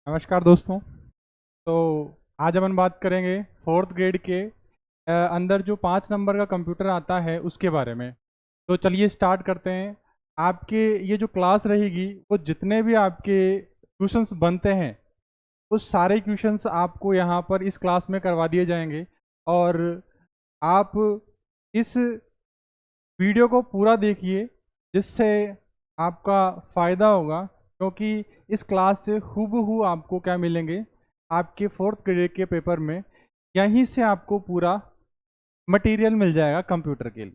नमस्कार दोस्तों। तो आज अपन बात करेंगे फोर्थ ग्रेड के अंदर जो 5 नंबर का कंप्यूटर आता है उसके बारे में। तो चलिए स्टार्ट करते हैं। आपके ये जो क्लास रहेगी वो जितने भी आपके क्वेश्चंस बनते हैं उस सारे क्वेश्चंस आपको यहाँ पर इस क्लास में करवा दिए जाएंगे। और आप इस वीडियो को पूरा देखिए जिससे आपका फ़ायदा होगा, क्योंकि इस क्लास से हूबहू आपको क्या मिलेंगे, आपके फोर्थ ग्रेड के पेपर में यहीं से आपको पूरा मटेरियल मिल जाएगा कंप्यूटर के लिए।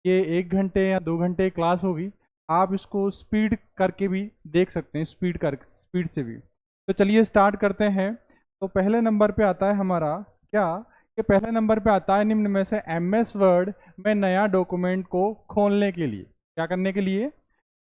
ये 1 घंटे या 2 घंटे क्लास होगी, आप इसको स्पीड करके भी देख सकते हैं, स्पीड से भी। तो चलिए स्टार्ट करते हैं। तो पहले नंबर पे आता है हमारा क्या, कि पहले नंबर पे आता है निम्न में से MS वर्ड में नया डॉक्यूमेंट को खोलने के लिए। क्या करने के लिए?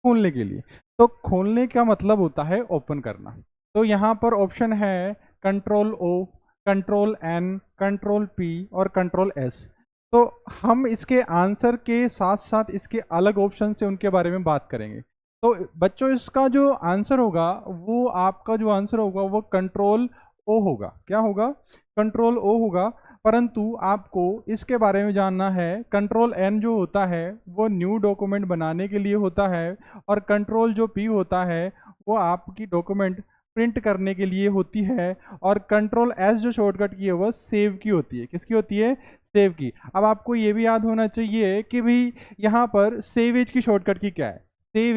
खोलने के लिए। तो खोलने का मतलब होता है ओपन करना। तो यहाँ पर ऑप्शन है Ctrl+O, Ctrl+N, Ctrl+P और Ctrl+S। तो हम इसके आंसर के साथ साथ इसके अलग ऑप्शन से उनके बारे में बात करेंगे। तो बच्चों इसका जो आंसर होगा, वो आपका जो आंसर होगा वो Ctrl+O होगा। क्या होगा? Ctrl+O होगा। परंतु आपको इसके बारे में जानना है, Ctrl+N जो होता है वो न्यू डॉक्यूमेंट बनाने के लिए होता है, और Ctrl+P होता है वो आपकी डॉक्यूमेंट प्रिंट करने के लिए होती है, और Ctrl+S जो शॉर्टकट की है वो सेव की होती है। किसकी होती है? सेव की। अब आपको ये भी याद होना चाहिए कि भाई यहाँ पर सेव एज की शॉर्टकट की क्या है। सेव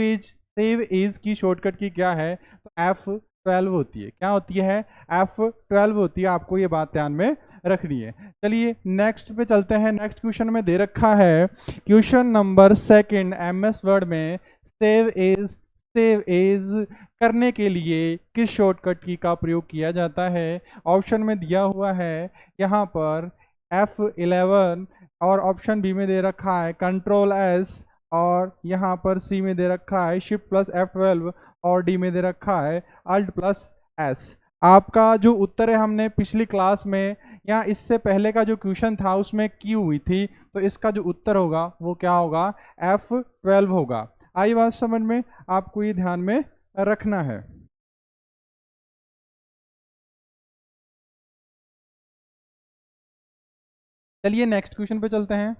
एज की शॉर्टकट की क्या है? तो F12 होती है। क्या होती है? F12 होती है। आपको ये बात ध्यान में रखनी है। चलिए नेक्स्ट पे चलते हैं। नेक्स्ट क्वेश्चन में दे रखा है क्वेश्चन नंबर 2 MS वर्ड में सेव एज करने के लिए किस शॉर्टकट की का प्रयोग किया जाता है। ऑप्शन में दिया हुआ है यहाँ पर F11, और ऑप्शन बी में दे रखा है Ctrl+S, और यहाँ पर सी में दे रखा है Shift+F12, और डी में दे रखा है Alt+S। आपका जो उत्तर है हमने पिछली क्लास में या इससे पहले का जो क्वेश्चन था उसमें की हुई थी, तो इसका जो उत्तर होगा वो क्या होगा? F12 होगा। आई बात समझ में? आपको ये ध्यान में रखना है। चलिए नेक्स्ट क्वेश्चन पे चलते हैं।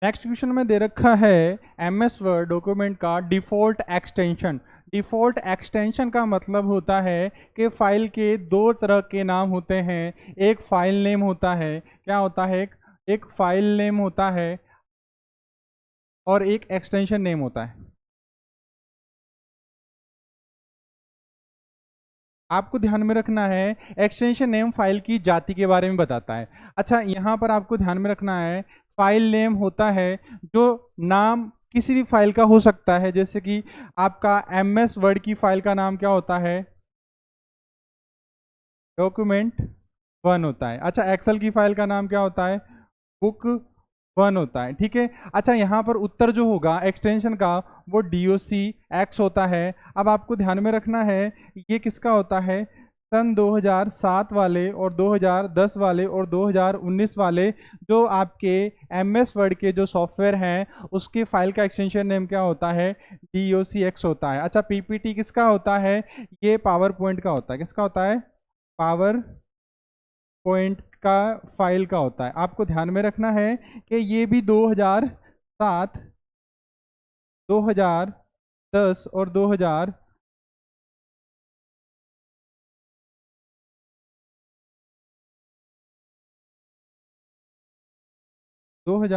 नेक्स्ट क्वेश्चन में दे रखा है MS वर्ड डॉक्यूमेंट का डिफ़ॉल्ट एक्सटेंशन। डिफ़ॉल्ट एक्सटेंशन का मतलब होता है कि फाइल के दो तरह के नाम होते हैं। एक फाइल नेम होता है, क्या होता है? एक फाइल नेम होता है और एक एक्सटेंशन नेम होता है। आपको ध्यान में रखना है, एक्सटेंशन नेम फाइल की जाति के बारे में बताता है। अच्छा, यहाँ पर आपको ध्यान में रखना है, फाइल नेम होता है जो नाम किसी भी फाइल का हो सकता है। जैसे कि आपका MS वर्ड की फाइल का नाम क्या होता है? Document1 होता है। अच्छा, एक्सेल की फाइल का नाम क्या होता है? Book1 होता है। ठीक है। अच्छा, यहाँ पर उत्तर जो होगा एक्सटेंशन का वो DOCX होता है। अब आपको ध्यान में रखना है ये किसका होता है? सन 2007 वाले और 2010 वाले और 2019 वाले जो आपके MS वर्ड के जो सॉफ्टवेयर हैं उसके फाइल का एक्सटेंशन नेम क्या होता है? DOCX होता है। अच्छा, PPT किसका होता है? ये पावर पॉइंट का होता है। किसका होता है? पावर पॉइंट का फाइल का होता है। आपको ध्यान में रखना है कि ये भी 2007, 2010 और 2000 और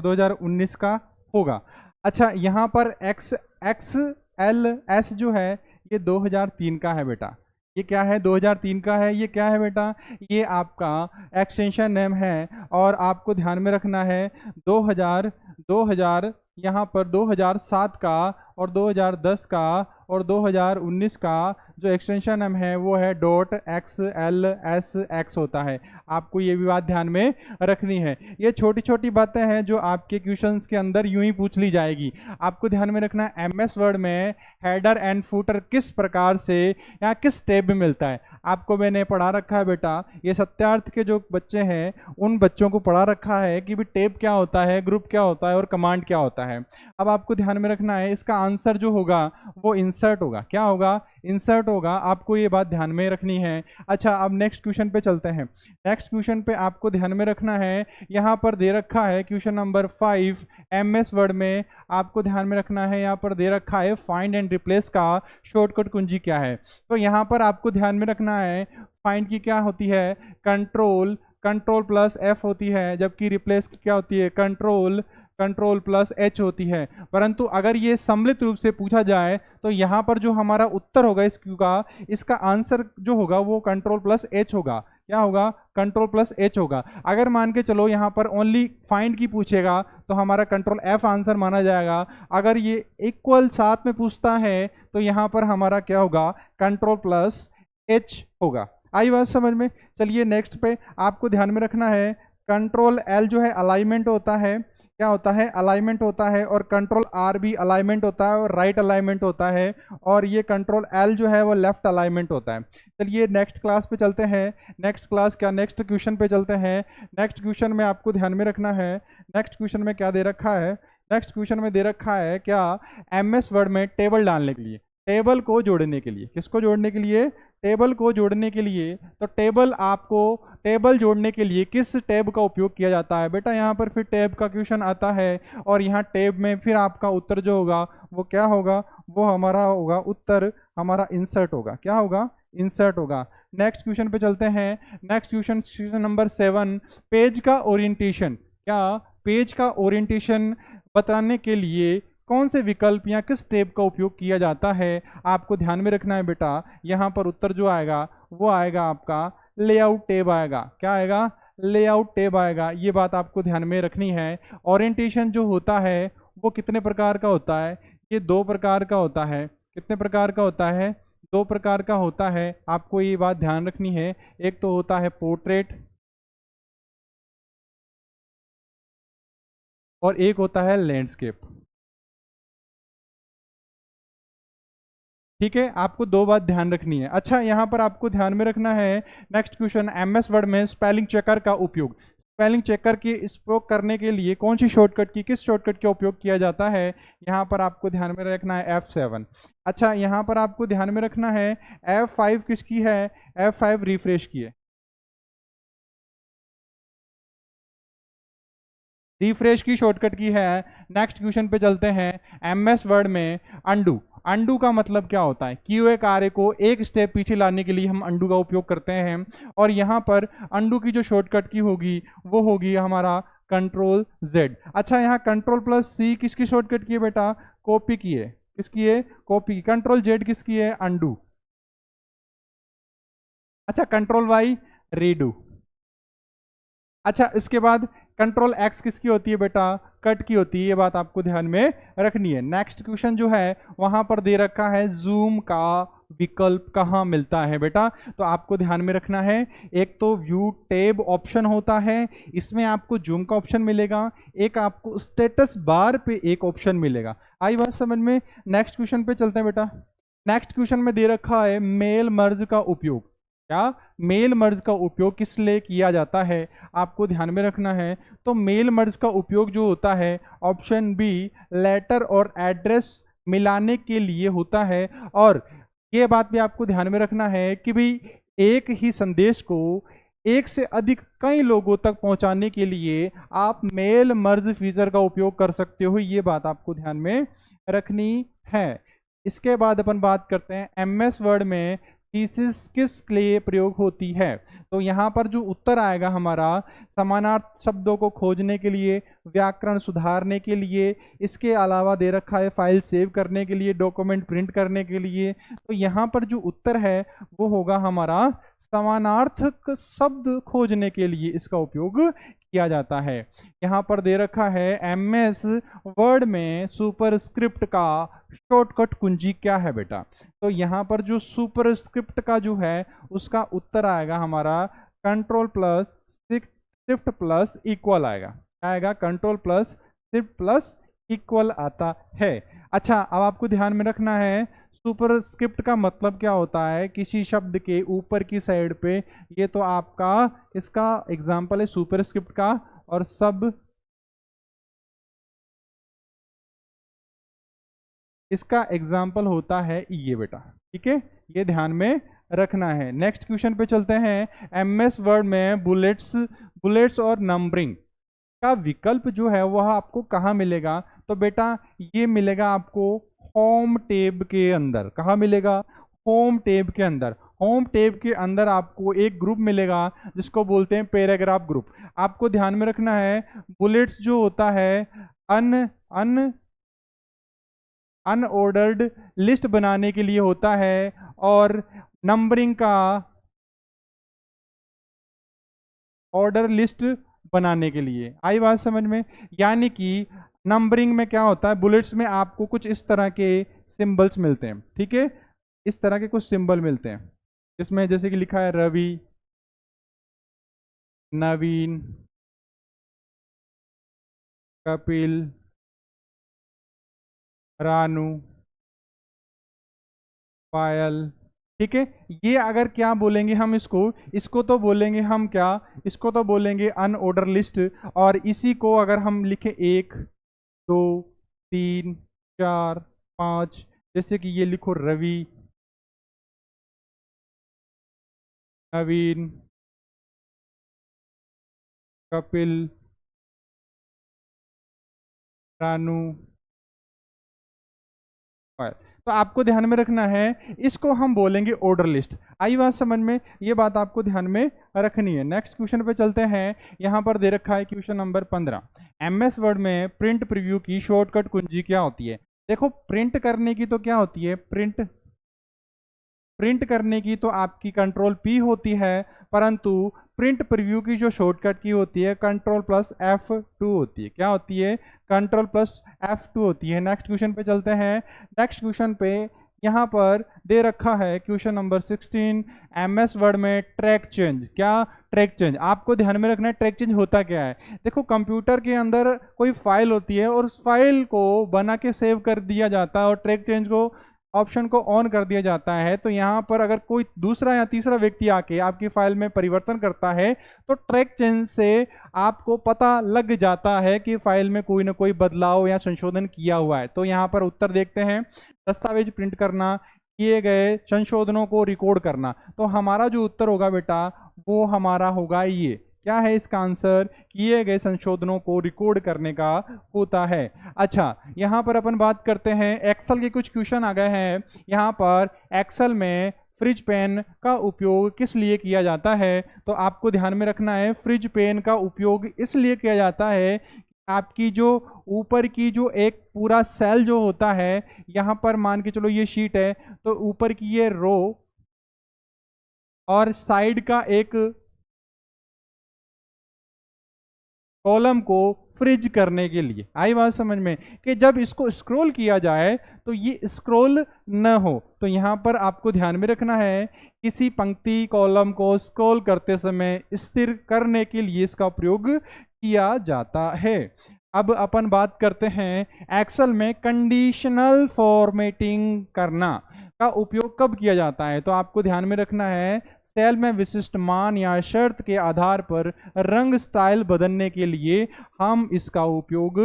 2019 का होगा। अच्छा, यहाँ पर XLS जो है ये 2003 का है बेटा। ये क्या है? 2003 का है। ये क्या है बेटा? ये आपका एक्सटेंशन नेम है। और आपको ध्यान में रखना है 2000 यहाँ पर 2007 का और 2010 का और 2019 का जो एक्सटेंशन एम है वो है dot x L S x होता है। आपको ये भी बात ध्यान में रखनी है। ये छोटी छोटी बातें हैं जो आपके क्वेश्चंस के अंदर यूं ही पूछ ली जाएगी। आपको ध्यान में रखना है एमएस वर्ड में हेडर एंड फुटर किस प्रकार से या किस टैब में मिलता है। आपको मैंने पढ़ा रखा है बेटा, ये सत्यार्थ के जो बच्चे हैं उन बच्चों को पढ़ा रखा है कि भी टैब क्या होता है, ग्रुप क्या होता है और कमांड क्या होता है। अब आपको ध्यान में रखना है इसका आंसर जो होगा वो इंसर्ट होगा। क्या होगा? इंसर्ट होगा। आपको ये बात ध्यान में रखनी है। अच्छा, अब नेक्स्ट क्वेश्चन पे चलते हैं। नेक्स्ट क्वेश्चन पे आपको ध्यान में रखना है, यहाँ पर दे रखा है क्वेश्चन नंबर 5 एमएस वर्ड में। आपको ध्यान में रखना है यहाँ पर दे रखा है फाइंड एंड रिप्लेस का शॉर्टकट कुंजी क्या है। तो यहाँ पर आपको ध्यान में रखना है फाइंड की क्या होती है, कंट्रोल प्लस एफ होती है, जबकि रिप्लेस की क्या होती है, कंट्रोल प्लस एच होती है। परंतु अगर ये सम्मिलित रूप से पूछा जाए तो यहाँ पर जो हमारा उत्तर होगा इस क्यू का, इसका आंसर जो होगा वो कंट्रोल प्लस एच होगा। क्या होगा? कंट्रोल प्लस एच होगा। अगर मान के चलो यहाँ पर ओनली फाइंड की पूछेगा तो हमारा कंट्रोल एफ आंसर माना जाएगा। अगर ये इक्वल साथ में पूछता है तो यहाँ पर हमारा क्या होगा, कंट्रोल प्लस एच होगा। आई बात समझ में? चलिए नेक्स्ट पे आपको ध्यान में रखना है कंट्रोल एल जो है अलाइनमेंट होता है। क्या होता है? अलाइनमेंट होता है। और कंट्रोल आर भी अलाइनमेंट होता है और राइट अलाइनमेंट होता है। और ये कंट्रोल एल जो है वो लेफ्ट अलाइनमेंट होता है। चलिए नेक्स्ट क्लास पे चलते हैं। नेक्स्ट क्लास क्या, नेक्स्ट क्वेश्चन पे चलते हैं। नेक्स्ट क्वेश्चन में आपको ध्यान में रखना है, नेक्स्ट क्वेश्चन में क्या दे रखा है, नेक्स्ट क्वेश्चन में दे रखा है क्या, एमएस वर्ड में टेबल डालने के लिए, टेबल को जोड़ने के लिए। किसको जोड़ने के लिए? टेबल को जोड़ने के लिए। तो टेबल, आपको टेबल जोड़ने के लिए किस टैब का उपयोग किया जाता है बेटा? यहाँ पर फिर टैब का क्वेश्चन आता है और यहाँ टैब में फिर आपका उत्तर जो होगा वो क्या होगा, वो हमारा होगा उत्तर हमारा इंसर्ट होगा। क्या होगा? इंसर्ट होगा। नेक्स्ट क्वेश्चन पे चलते हैं। नेक्स्ट क्वेश्चन नंबर 7, पेज का ओरिएंटेशन। क्या? पेज का ओरिएंटेशन बताने के लिए कौन से विकल्प या किस टैब का उपयोग किया जाता है? आपको ध्यान में रखना है बेटा, यहाँ पर उत्तर जो आएगा वो आएगा आपका लेआउट टैब आएगा। क्या आएगा? लेआउट टैब आएगा। ये बात आपको ध्यान में रखनी है। ओरिएंटेशन जो होता है वो कितने प्रकार का होता है? ये 2 प्रकार का होता है। कितने प्रकार का होता है? 2 प्रकार का होता है। आपको ये बात ध्यान रखनी है। एक तो होता है पोर्ट्रेट और एक होता है लैंडस्केप। ठीक है, आपको 2 बात ध्यान रखनी है। अच्छा, यहाँ पर आपको ध्यान में रखना है नेक्स्ट क्वेश्चन, एमएस वर्ड में स्पेलिंग चेकर का उपयोग। स्पेलिंग चेकर की उपयोग करने के लिए कौन सी शॉर्टकट की, किस शॉर्टकट का उपयोग किया जाता है? यहाँ पर आपको ध्यान में रखना है F7। अच्छा, यहाँ पर आपको ध्यान में रखना है F5 किसकी है? F5 रिफ्रेश की है। रिफ्रेश की शॉर्टकट की है। नेक्स्ट क्वेश्चन पे चलते हैं। एमएस वर्ड में अंडू। अंडू का मतलब क्या होता है? किए हुए कार्य को एक स्टेप पीछे लाने के लिए हम अंडू का उपयोग करते हैं। और यहाँ पर अंडू की जो शॉर्टकट की होगी वो होगी हमारा कंट्रोल जेड। अच्छा, यहाँ कंट्रोल प्लस सी किसकी शॉर्टकट की है बेटा? कॉपी की है। किसकी है? कॉपी। कंट्रोल जेड किसकी है? अंडू। अच्छा, कंट्रोल वाई रीडू। अच्छा, इसके बाद कंट्रोल एक्स किसकी होती है बेटा? कट की होती है। ये बात आपको ध्यान में रखनी है। नेक्स्ट क्वेश्चन जो है वहां पर दे रखा है जूम का विकल्प कहाँ मिलता है बेटा? तो आपको ध्यान में रखना है, एक तो व्यू टैब ऑप्शन होता है, इसमें आपको जूम का ऑप्शन मिलेगा। एक आपको स्टेटस बार पे एक ऑप्शन मिलेगा। आई बात समझ में? नेक्स्ट क्वेश्चन पे चलते हैं बेटा। नेक्स्ट क्वेश्चन में दे रखा है मेल मर्ज का उपयोग। क्या? मेल मर्ज का उपयोग किस लिए किया जाता है? आपको ध्यान में रखना है। तो मेल मर्ज का उपयोग जो होता है ऑप्शन बी, लेटर और एड्रेस मिलाने के लिए होता है। और ये बात भी आपको ध्यान में रखना है कि भाई एक ही संदेश को एक से अधिक कई लोगों तक पहुंचाने के लिए आप मेल मर्ज फीचर का उपयोग कर सकते हो। ये बात आपको ध्यान में रखनी है। इसके बाद अपन बात करते हैं एमएस वर्ड में थीसिस किस लिए प्रयोग होती है? तो यहाँ पर जो उत्तर आएगा हमारा समानार्थी शब्दों को खोजने के लिए, व्याकरण सुधारने के लिए, इसके अलावा दे रखा है फाइल सेव करने के लिए, डॉक्यूमेंट प्रिंट करने के लिए। तो यहाँ पर जो उत्तर है वो होगा हमारा समानार्थक शब्द खोजने के लिए इसका उपयोग किया जाता है। यहाँ पर दे रखा है एमएस वर्ड में सुपरस्क्रिप्ट का शॉर्टकट कुंजी क्या है बेटा। तो यहाँ पर जो सुपरस्क्रिप्ट का जो है उसका उत्तर आएगा हमारा control plus shift plus equal आएगा। क्या आएगा? Control plus shift plus equal आता है। अच्छा, अब आपको ध्यान में रखना है सुपरस्क्रिप्ट का मतलब क्या होता है। किसी शब्द के ऊपर की साइड पे, ये तो आपका इसका एग्जाम्पल है सुपरस्क्रिप्ट का, और सब इसका एग्जाम्पल होता है ये बेटा। ठीक है, ये ध्यान में रखना है। नेक्स्ट क्वेश्चन पे चलते हैं। एमएस वर्ड में बुलेट्स और नंबरिंग का विकल्प जो है वह आपको कहाँ मिलेगा? तो बेटा ये मिलेगा आपको होम टैब के अंदर। कहाँ मिलेगा? होम टैब के अंदर। होम टैब के अंदर आपको एक ग्रुप मिलेगा जिसको बोलते हैं पैराग्राफ ग्रुप। आपको ध्यान में रखना है बुलेट्स जो होता है अनऑर्डर्ड लिस्ट बनाने के लिए होता है, और नंबरिंग का ऑर्डर लिस्ट बनाने के लिए। आई बात समझ में? यानी कि नंबरिंग में क्या होता है, बुलेट्स में आपको कुछ इस तरह के सिंबल्स मिलते हैं। ठीक है, इस तरह के कुछ सिंबल मिलते हैं इसमें, जैसे कि लिखा है रवि, नवीन, कपिल, रानू, पायल। ठीक है, ये अगर क्या बोलेंगे हम इसको तो बोलेंगे हम क्या, इसको तो बोलेंगे अनऑर्डर लिस्ट। और इसी को अगर हम लिखे 1 2 3 4 5, जैसे कि ये लिखो रवि, नवीन, कपिल, रानू, पायल। तो आपको ध्यान में रखना है इसको हम बोलेंगे ऑर्डर लिस्ट। आई बात समझ में? ये बात आपको ध्यान में रखनी है। नेक्स्ट क्वेश्चन पे चलते हैं। यहाँ पर दे रखा है क्वेश्चन नंबर 15। एमएस वर्ड में प्रिंट प्रीव्यू की शॉर्टकट कुंजी क्या होती है? देखो, प्रिंट करने की तो क्या होती है, प्रिंट करने की तो आपकी कंट्रोल पी होती है, परंतु प्रिंट प्रीव्यू की जो शॉर्टकट की होती है कंट्रोल प्लस F2 होती है। क्या होती है? कंट्रोल प्लस F2 होती है। नेक्स्ट क्वेश्चन पे चलते हैं। नेक्स्ट क्वेश्चन पे यहाँ पर दे रखा है क्वेश्चन नंबर 16। एमएस वर्ड में ट्रैक चेंज। क्या? Track change. आपको ध्यान में रखना है ट्रैक चेंज होता क्या है। देखो, कंप्यूटर के अंदर कोई फाइल होती है और उस फाइल को बना के सेव कर दिया जाता है और ट्रैक चेंज को ऑप्शन को ऑन कर दिया जाता है। तो यहाँ पर अगर कोई दूसरा या तीसरा व्यक्ति आके आपकी फाइल में परिवर्तन करता है तो ट्रैक चेंज से आपको पता लग जाता है कि फाइल में कोई ना कोई बदलाव या संशोधन किया हुआ है। तो यहाँ पर उत्तर देखते हैं। दस्तावेज प्रिंट करना, किए गए संशोधनों को रिकॉर्ड करना। तो हमारा जो उत्तर होगा बेटा वो हमारा होगा ये। क्या है इसका आंसर? किए गए संशोधनों को रिकॉर्ड करने का होता है। अच्छा, यहाँ पर अपन बात करते हैं एक्सेल के कुछ क्वेश्चन आ गए हैं। यहाँ पर एक्सेल में फ्रिज पेन का उपयोग किस लिए किया जाता है? तो आपको ध्यान में रखना है फ्रिज पेन का उपयोग इसलिए किया जाता है, आपकी जो ऊपर की जो एक पूरा सेल जो होता है, यहाँ पर मान के चलो ये शीट है, तो ऊपर की ये रो और साइड का एक कॉलम को फ्रिज करने के लिए। आई बात समझ में? कि जब इसको स्क्रॉल किया जाए तो ये स्क्रॉल न हो। तो यहाँ पर आपको ध्यान में रखना है किसी पंक्ति कॉलम को स्क्रॉल करते समय स्थिर करने के लिए इसका प्रयोग किया जाता है। अब अपन बात करते हैं एक्सेल में कंडीशनल फॉर्मेटिंग करना का उपयोग कब किया जाता है। तो आपको ध्यान में रखना है सेल में विशिष्ट मान या शर्त के आधार पर रंग स्टाइल बदलने के लिए हम इसका उपयोग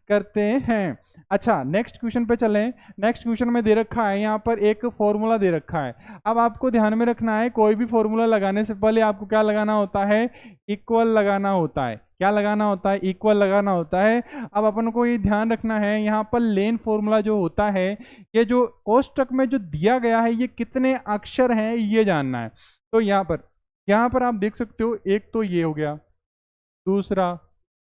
करते हैं। अच्छा, नेक्स्ट क्वेश्चन पे चलें। नेक्स्ट क्वेश्चन में दे रखा है यहाँ पर एक फॉर्मूला दे रखा है। अब आपको ध्यान में रखना है कोई भी फॉर्मूला लगाने से पहले आपको क्या लगाना होता है? इक्वल लगाना होता है। क्या लगाना होता है? इक्वल लगाना होता है। अब अपन को ये ध्यान रखना है यहाँ पर लेन फॉर्मूला जो होता है, ये जो कोष्टक में जो दिया गया है ये कितने अक्षर हैं ये जानना है। तो यहाँ पर आप देख सकते हो, एक तो ये हो गया, दूसरा,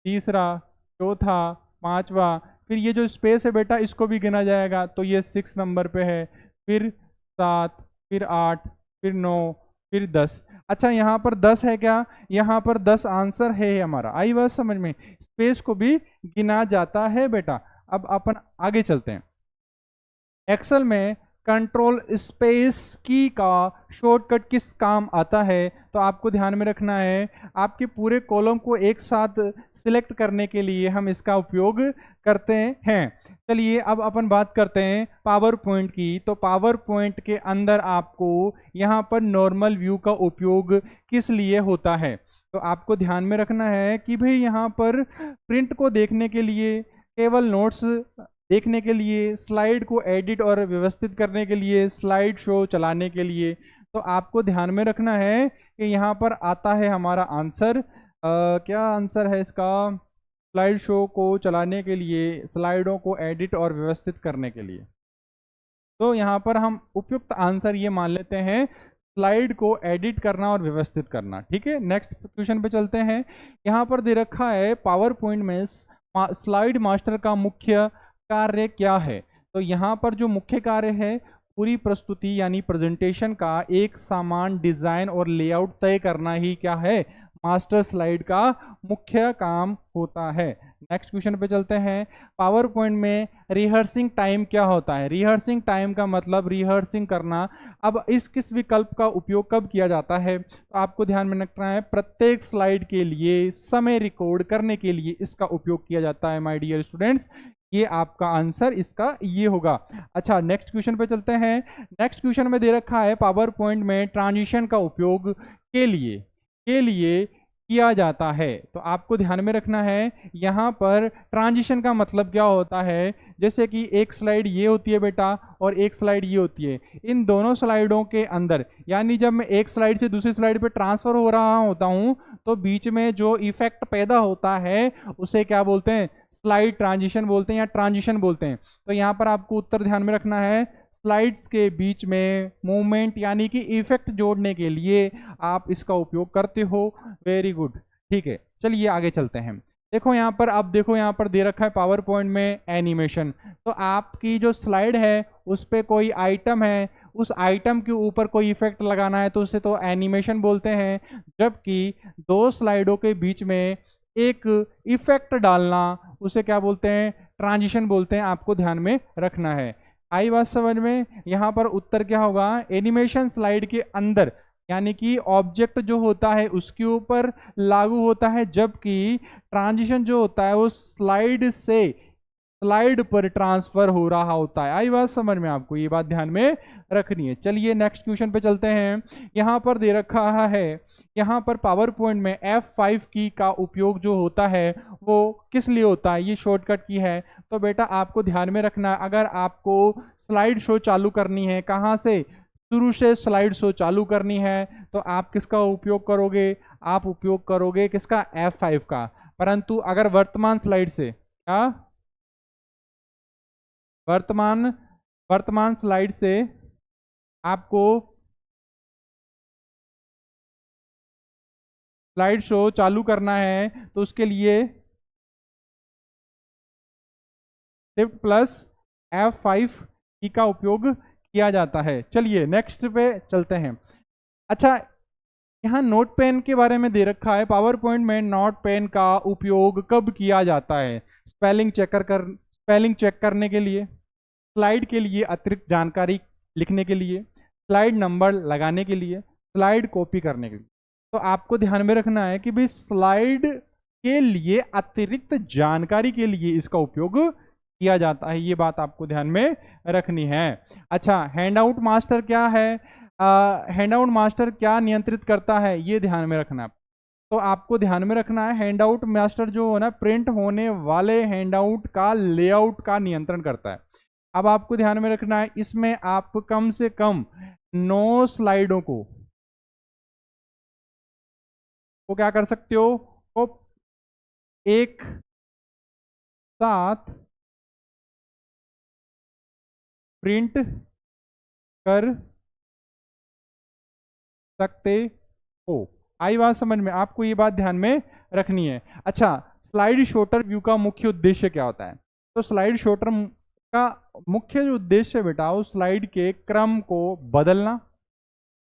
तीसरा, चौथा, पांचवा, फिर ये जो स्पेस है बेटा इसको भी गिना जाएगा, तो ये 6 नंबर पे है, फिर 7, फिर 8, फिर 9, फिर 10। अच्छा यहाँ पर 10 है क्या? यहाँ पर 10 आंसर है हमारा। आई बात समझ में? स्पेस को भी गिना जाता है बेटा। अब अपन आगे चलते हैं। एक्सेल में कंट्रोल स्पेस की का शॉर्टकट किस काम आता है? तो आपको ध्यान में रखना है, आपके पूरे कॉलम को एक साथ सिलेक्ट करने के लिए हम इसका उपयोग करते हैं। चलिए अब अपन बात करते हैं पावर पॉइंट की। तो पावर पॉइंट के अंदर आपको यहाँ पर नॉर्मल व्यू का उपयोग किस लिए होता है? तो आपको ध्यान में रखना है कि भाई यहाँ पर प्रिंट को देखने के लिए, केवल नोट्स देखने के लिए, स्लाइड को एडिट और व्यवस्थित करने के लिए, स्लाइड शो चलाने के लिए। तो आपको ध्यान में रखना है कि यहाँ पर आता है हमारा आंसर, क्या आंसर है इसका? स्लाइड शो को चलाने के लिए, स्लाइडों को एडिट और व्यवस्थित करने के लिए। तो यहाँ पर हम उपयुक्त आंसर ये मान लेते हैं, स्लाइड को एडिट करना और व्यवस्थित करना। ठीक है, नेक्स्ट क्वेश्चन पे चलते हैं। यहाँ पर दे रखा है पावर पॉइंट में स्लाइड मास्टर का मुख्य कार्य क्या है? तो यहाँ पर जो मुख्य कार्य है, पूरी प्रस्तुति यानी प्रेजेंटेशन का एक समान डिजाइन और लेआउट तय करना ही क्या है? मास्टर स्लाइड का मुख्य काम होता है। नेक्स्ट क्वेश्चन पे चलते हैं। पावर पॉइंट में रिहर्सिंग टाइम क्या होता है? रिहर्सिंग टाइम का मतलब रिहर्सिंग करना। अब इस किस विकल्प का उपयोग कब किया जाता है? तो आपको ध्यान में रखना है, प्रत्येक स्लाइड के लिए समय रिकॉर्ड करने के लिए इसका उपयोग किया जाता है माय डियर स्टूडेंट्स। ये आपका आंसर इसका ये होगा। अच्छा नेक्स्ट क्वेश्चन पे चलते हैं। नेक्स्ट क्वेश्चन में दे रखा है पावर पॉइंट में ट्रांजिशन का उपयोग के लिए किया जाता है। तो आपको ध्यान में रखना है, यहाँ पर ट्रांजिशन का मतलब क्या होता है? जैसे कि एक स्लाइड ये होती है बेटा और एक स्लाइड ये होती है। इन दोनों स्लाइडों के अंदर, यानी जब मैं एक स्लाइड से दूसरी स्लाइड पे ट्रांसफर हो रहा होता हूँ, तो बीच में जो इफेक्ट पैदा होता है उसे क्या बोलते हैं? स्लाइड ट्रांजिशन बोलते हैं या ट्रांजिशन बोलते हैं। तो यहाँ पर आपको उत्तर ध्यान में रखना है, स्लाइड्स के बीच में मूवमेंट यानी कि इफेक्ट जोड़ने के लिए आप इसका उपयोग करते हो। वेरी गुड, ठीक है। चलिए आगे चलते हैं। देखो यहाँ पर, अब देखो यहाँ पर दे रखा है पावर पॉइंट में एनिमेशन। तो आपकी जो स्लाइड है उस पर कोई आइटम है, उस आइटम के ऊपर कोई इफेक्ट लगाना है तो उसे तो एनिमेशन बोलते हैं, जबकि दो स्लाइडों के बीच में एक इफेक्ट डालना उसे क्या बोलते हैं? ट्रांजिशन बोलते हैं। आपको ध्यान में रखना है। आई बात समझ में? यहाँ पर उत्तर क्या होगा? एनिमेशन स्लाइड के अंदर यानी कि ऑब्जेक्ट जो होता है उसके ऊपर लागू होता है, जबकि ट्रांजिशन जो होता है वो स्लाइड से स्लाइड पर ट्रांसफर हो रहा होता है। आई बात समझ में आपको? ये बात ध्यान में रखनी है। चलिए नेक्स्ट क्वेश्चन पे चलते हैं। यहाँ पर दे रखा है, यहाँ पर पावर पॉइंट में F5 की का उपयोग जो होता है वो किस लिए होता है? ये शॉर्टकट की है। तो बेटा आपको ध्यान में रखना, अगर आपको स्लाइड शो चालू करनी है, कहाँ से? शुरू से स्लाइड शो चालू करनी है, तो आप किसका उपयोग करोगे? आप उपयोग करोगे किसका? F5 का। परंतु अगर वर्तमान स्लाइड से, क्या वर्तमान स्लाइड से आपको स्लाइड शो चालू करना है तो उसके लिए शिफ्ट प्लस F5 की का उपयोग किया जाता है। चलिए नेक्स्ट पे चलते हैं। अच्छा यहाँ नोट पेन के बारे में दे रखा है, पावर पॉइंट में नोट पेन का उपयोग कब किया जाता है? स्पेलिंग चेक करने के लिए, स्लाइड के लिए अतिरिक्त जानकारी लिखने के लिए, स्लाइड नंबर लगाने के लिए, स्लाइड कॉपी करने के लिए। तो आपको ध्यान में रखना है कि भाई स्लाइड के लिए अतिरिक्त जानकारी के लिए इसका उपयोग किया जाता है। ये बात आपको ध्यान में रखनी है। अच्छा हैंडआउट मास्टर क्या है? हैंडआउट मास्टर क्या नियंत्रित करता है? ये ध्यान में रखना। तो आपको ध्यान में रखना है, हैंडआउट मास्टर जो है ना, प्रिंट होने वाले हैंडआउट का लेआउट का नियंत्रण करता है। अब आपको ध्यान में रखना है, इसमें आप कम से कम 9 स्लाइडों को क्या कर सकते हो? वो एक साथ प्रिंट कर सकते हो। आई बात समझ में? आपको ये बात ध्यान में रखनी है। अच्छा स्लाइड शॉटर व्यू का मुख्य उद्देश्य क्या होता है? तो स्लाइड शॉटर का मुख्य जो उद्देश्य है बेटा, उस स्लाइड के क्रम को बदलना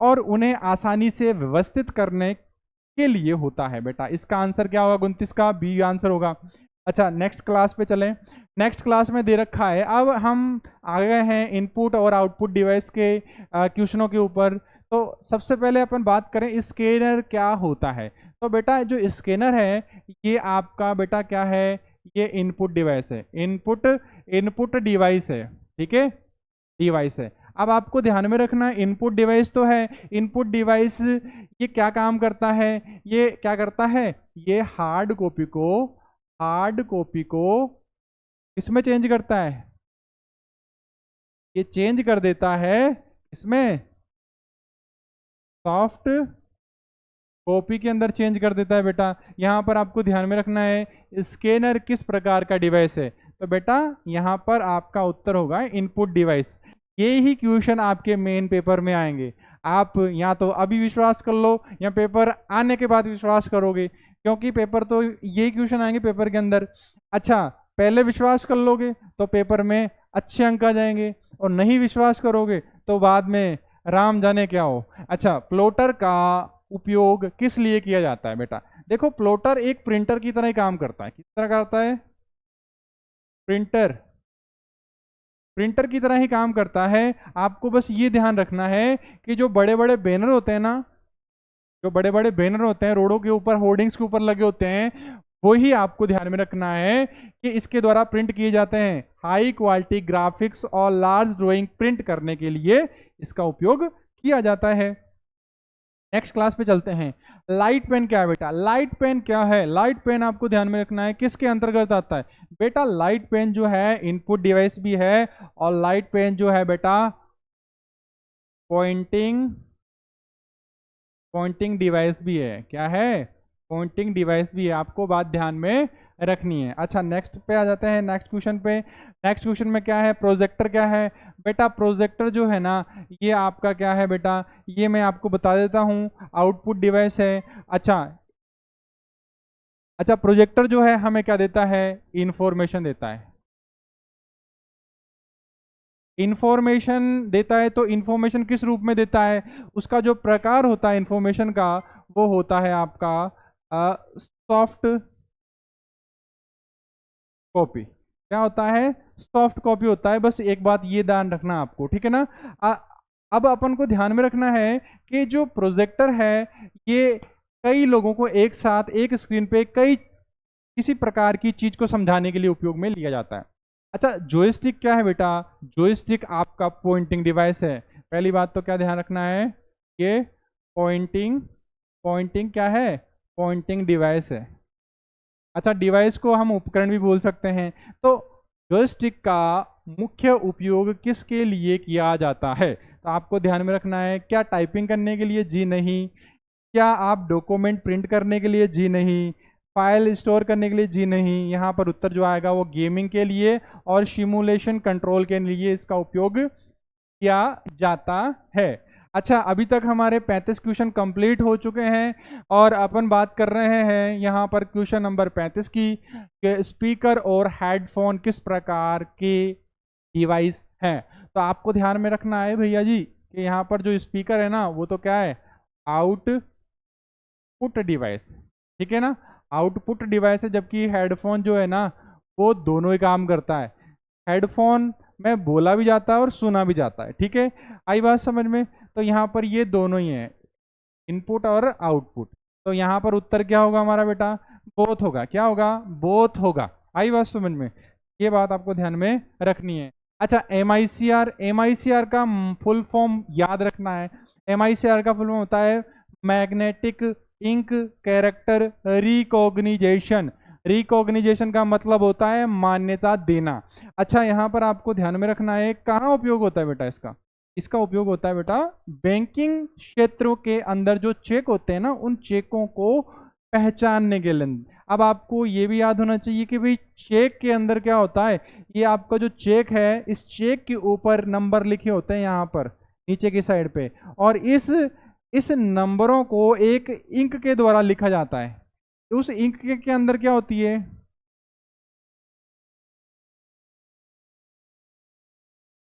और उन्हें आसानी से व्यवस्थित करने के लिए होता है बेटा। इसका आंसर क्या होगा? 29 का बी आंसर होगा। अच्छा, नेक्स्ट क्लास पे चलें। नेक्स्ट क्लास में दे रखा है, अब हम आ गए हैं इनपुट और आउटपुट डिवाइस के क्वेश्चनों के ऊपर। तो सबसे पहले अपन बात करें स्कैनर क्या होता है। तो बेटा जो स्कैनर है ये आपका बेटा क्या है? ये इनपुट डिवाइस है, इनपुट डिवाइस है, ठीक है, डिवाइस है। अब आपको ध्यान में रखना है इनपुट डिवाइस तो है, इनपुट डिवाइस ये क्या काम करता है? ये क्या करता है? ये हार्ड कॉपी को इसमें चेंज करता है, ये चेंज कर देता है इसमें सॉफ्ट कॉपी के अंदर चेंज कर देता है बेटा। यहां पर आपको ध्यान में रखना है स्कैनर किस प्रकार का डिवाइस है। तो बेटा यहां पर आपका उत्तर होगा इनपुट डिवाइस। ये ही क्वेश्चन आपके मेन पेपर में आएंगे। आप या तो अभी विश्वास कर लो या पेपर आने के बाद विश्वास करोगे, क्योंकि पेपर तो यही क्वेश्चन आएंगे पेपर के अंदर। अच्छा, पहले विश्वास कर लोगे तो पेपर में अच्छे अंक आ जाएंगे, और नहीं विश्वास करोगे तो बाद में राम जाने क्या हो। अच्छा, प्लॉटर का उपयोग किस लिए किया जाता है बेटा? देखो, प्लॉटर एक प्रिंटर की तरह ही काम करता है। किस तरह करता है? प्रिंटर की तरह ही काम करता है। आपको बस ये ध्यान रखना है कि जो बड़े बड़े बैनर होते हैं ना, जो बड़े बड़े बैनर होते हैं रोडों के ऊपर, होर्डिंग्स के ऊपर लगे होते हैं, वही आपको ध्यान में रखना है कि इसके द्वारा प्रिंट किए जाते हैं। हाई क्वालिटी ग्राफिक्स और लार्ज ड्राइंग प्रिंट करने के लिए इसका उपयोग किया जाता है। नेक्स्ट क्लास पे चलते हैं। लाइट पेन क्या है बेटा? लाइट पेन क्या है? लाइट पेन आपको ध्यान में रखना है किसके अंतर्गत आता है बेटा? लाइट पेन जो है इनपुट डिवाइस भी है, और लाइट पेन जो है बेटा पॉइंटिंग डिवाइस भी है। क्या है? पॉइंटिंग डिवाइस भी है। आपको बात ध्यान में रखनी है। अच्छा, नेक्स्ट पे आ जाते हैं, नेक्स्ट क्वेश्चन पे। नेक्स्ट क्वेश्चन में क्या है? प्रोजेक्टर क्या है बेटा? प्रोजेक्टर जो है ना, ये आपका क्या है बेटा? ये मैं आपको बता देता हूं, आउटपुट डिवाइस है। अच्छा, प्रोजेक्टर जो है हमें क्या देता है? इंफॉर्मेशन देता है, इंफॉर्मेशन देता है। तो इंफॉर्मेशन किस रूप में देता है? उसका जो प्रकार होता है इंफॉर्मेशन का, वो होता है आपका सॉफ्ट कॉपी। क्या होता है? सॉफ्ट कॉपी होता है। बस एक बात ये ध्यान रखना आपको, ठीक है ना। अब अपन को ध्यान में रखना है कि जो प्रोजेक्टर है ये कई लोगों को एक साथ एक स्क्रीन पे किसी प्रकार की चीज को समझाने के लिए उपयोग में लिया जाता है। अच्छा, जॉयस्टिक क्या है बेटा? जॉयस्टिक आपका पॉइंटिंग डिवाइस है। पहली बात तो क्या ध्यान रखना है? ये पॉइंटिंग क्या है? पॉइंटिंग डिवाइस है। अच्छा, डिवाइस को हम उपकरण भी बोल सकते हैं। तो जॉयस्टिक का मुख्य उपयोग किसके लिए किया जाता है? तो आपको ध्यान में रखना है, क्या टाइपिंग करने के लिए? जी नहीं। क्या आप डॉक्यूमेंट प्रिंट करने के लिए? जी नहीं। फाइल स्टोर करने के लिए? जी नहीं। यहाँ पर उत्तर जो आएगा वो गेमिंग के लिए और सिमुलेशन कंट्रोल के लिए इसका उपयोग किया जाता है। अच्छा, अभी तक हमारे 35 क्वेश्चन कंप्लीट हो चुके हैं, और अपन बात कर रहे हैं यहाँ पर क्वेश्चन नंबर 35 की, कि स्पीकर और हेडफोन किस प्रकार के डिवाइस हैं। तो आपको ध्यान में रखना है भैया जी कि यहाँ पर जो स्पीकर है ना, वो तो क्या है? आउटपुट डिवाइस, ठीक है ना, आउटपुट डिवाइस है। जबकि हेडफोन जो है ना, वो दोनों ही काम करता है। हेडफोन में बोला भी जाता है और सुना भी जाता है, ठीक है। आई बात समझ में? तो यहाँ पर ये दोनों ही है, इनपुट और आउटपुट। तो यहाँ पर उत्तर क्या होगा हमारा बेटा? बोथ होगा। क्या होगा? बोथ होगा। आई बात समझ में? ये बात आपको ध्यान में रखनी है। अच्छा, एमआईसीआर का फुल फॉर्म याद रखना है। एमआईसीआर का फुल फॉर्म होता है मैग्नेटिक इंक कैरेक्टर रिकॉग्निजेशन। रिकॉग्निजेशन का मतलब होता है मान्यता देना। अच्छा, यहाँ पर आपको ध्यान में रखना है कहाँ उपयोग होता है बेटा इसका? इसका उपयोग होता है बेटा बैंकिंग क्षेत्रों के अंदर जो चेक होते हैं ना, उन चेकों को पहचानने के लिए। अब आपको ये भी याद होना चाहिए कि भाई चेक के अंदर क्या होता है? ये आपका जो चेक है, इस चेक के ऊपर नंबर लिखे होते हैं यहाँ पर नीचे की साइड पे, और इस नंबरों को एक इंक के द्वारा लिखा जाता है। उस इंक के अंदर क्या होती है?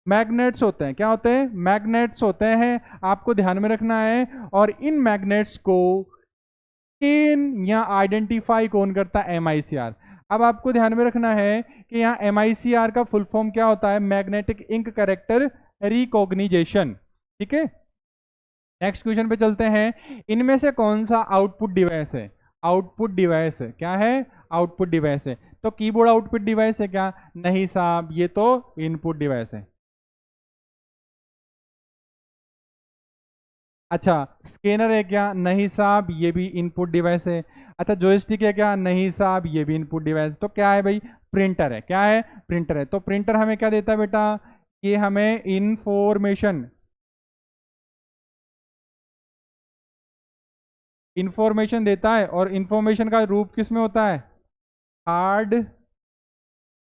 मैग्नेट्स होते हैं। क्या होते हैं? मैग्नेट्स होते हैं, आपको ध्यान में रखना है। और इन मैग्नेट्स को इन या आइडेंटिफाई कौन करता है? MICR। अब आपको ध्यान में रखना है कि यहाँ MICR का फुल फॉर्म क्या होता है? Magnetic ink character recognition. ठीक है, नेक्स्ट क्वेश्चन पे चलते हैं। इनमें से कौन सा आउटपुट डिवाइस है? आउटपुट डिवाइस है, क्या है? आउटपुट डिवाइस है। तो कीबोर्ड आउटपुट डिवाइस है क्या? नहीं साहब, ये तो इनपुट डिवाइस है। अच्छा, स्कैनर है क्या? नहीं साहब, ये भी इनपुट डिवाइस है। अच्छा, जॉयस्टिक है क्या? नहीं साहब, ये भी इनपुट डिवाइस। तो क्या है भाई? प्रिंटर है। क्या है? प्रिंटर है। तो प्रिंटर हमें क्या देता है बेटा? ये हमें इंफॉर्मेशन, इंफॉर्मेशन देता है। और इंफॉर्मेशन का रूप किस में होता है? हार्ड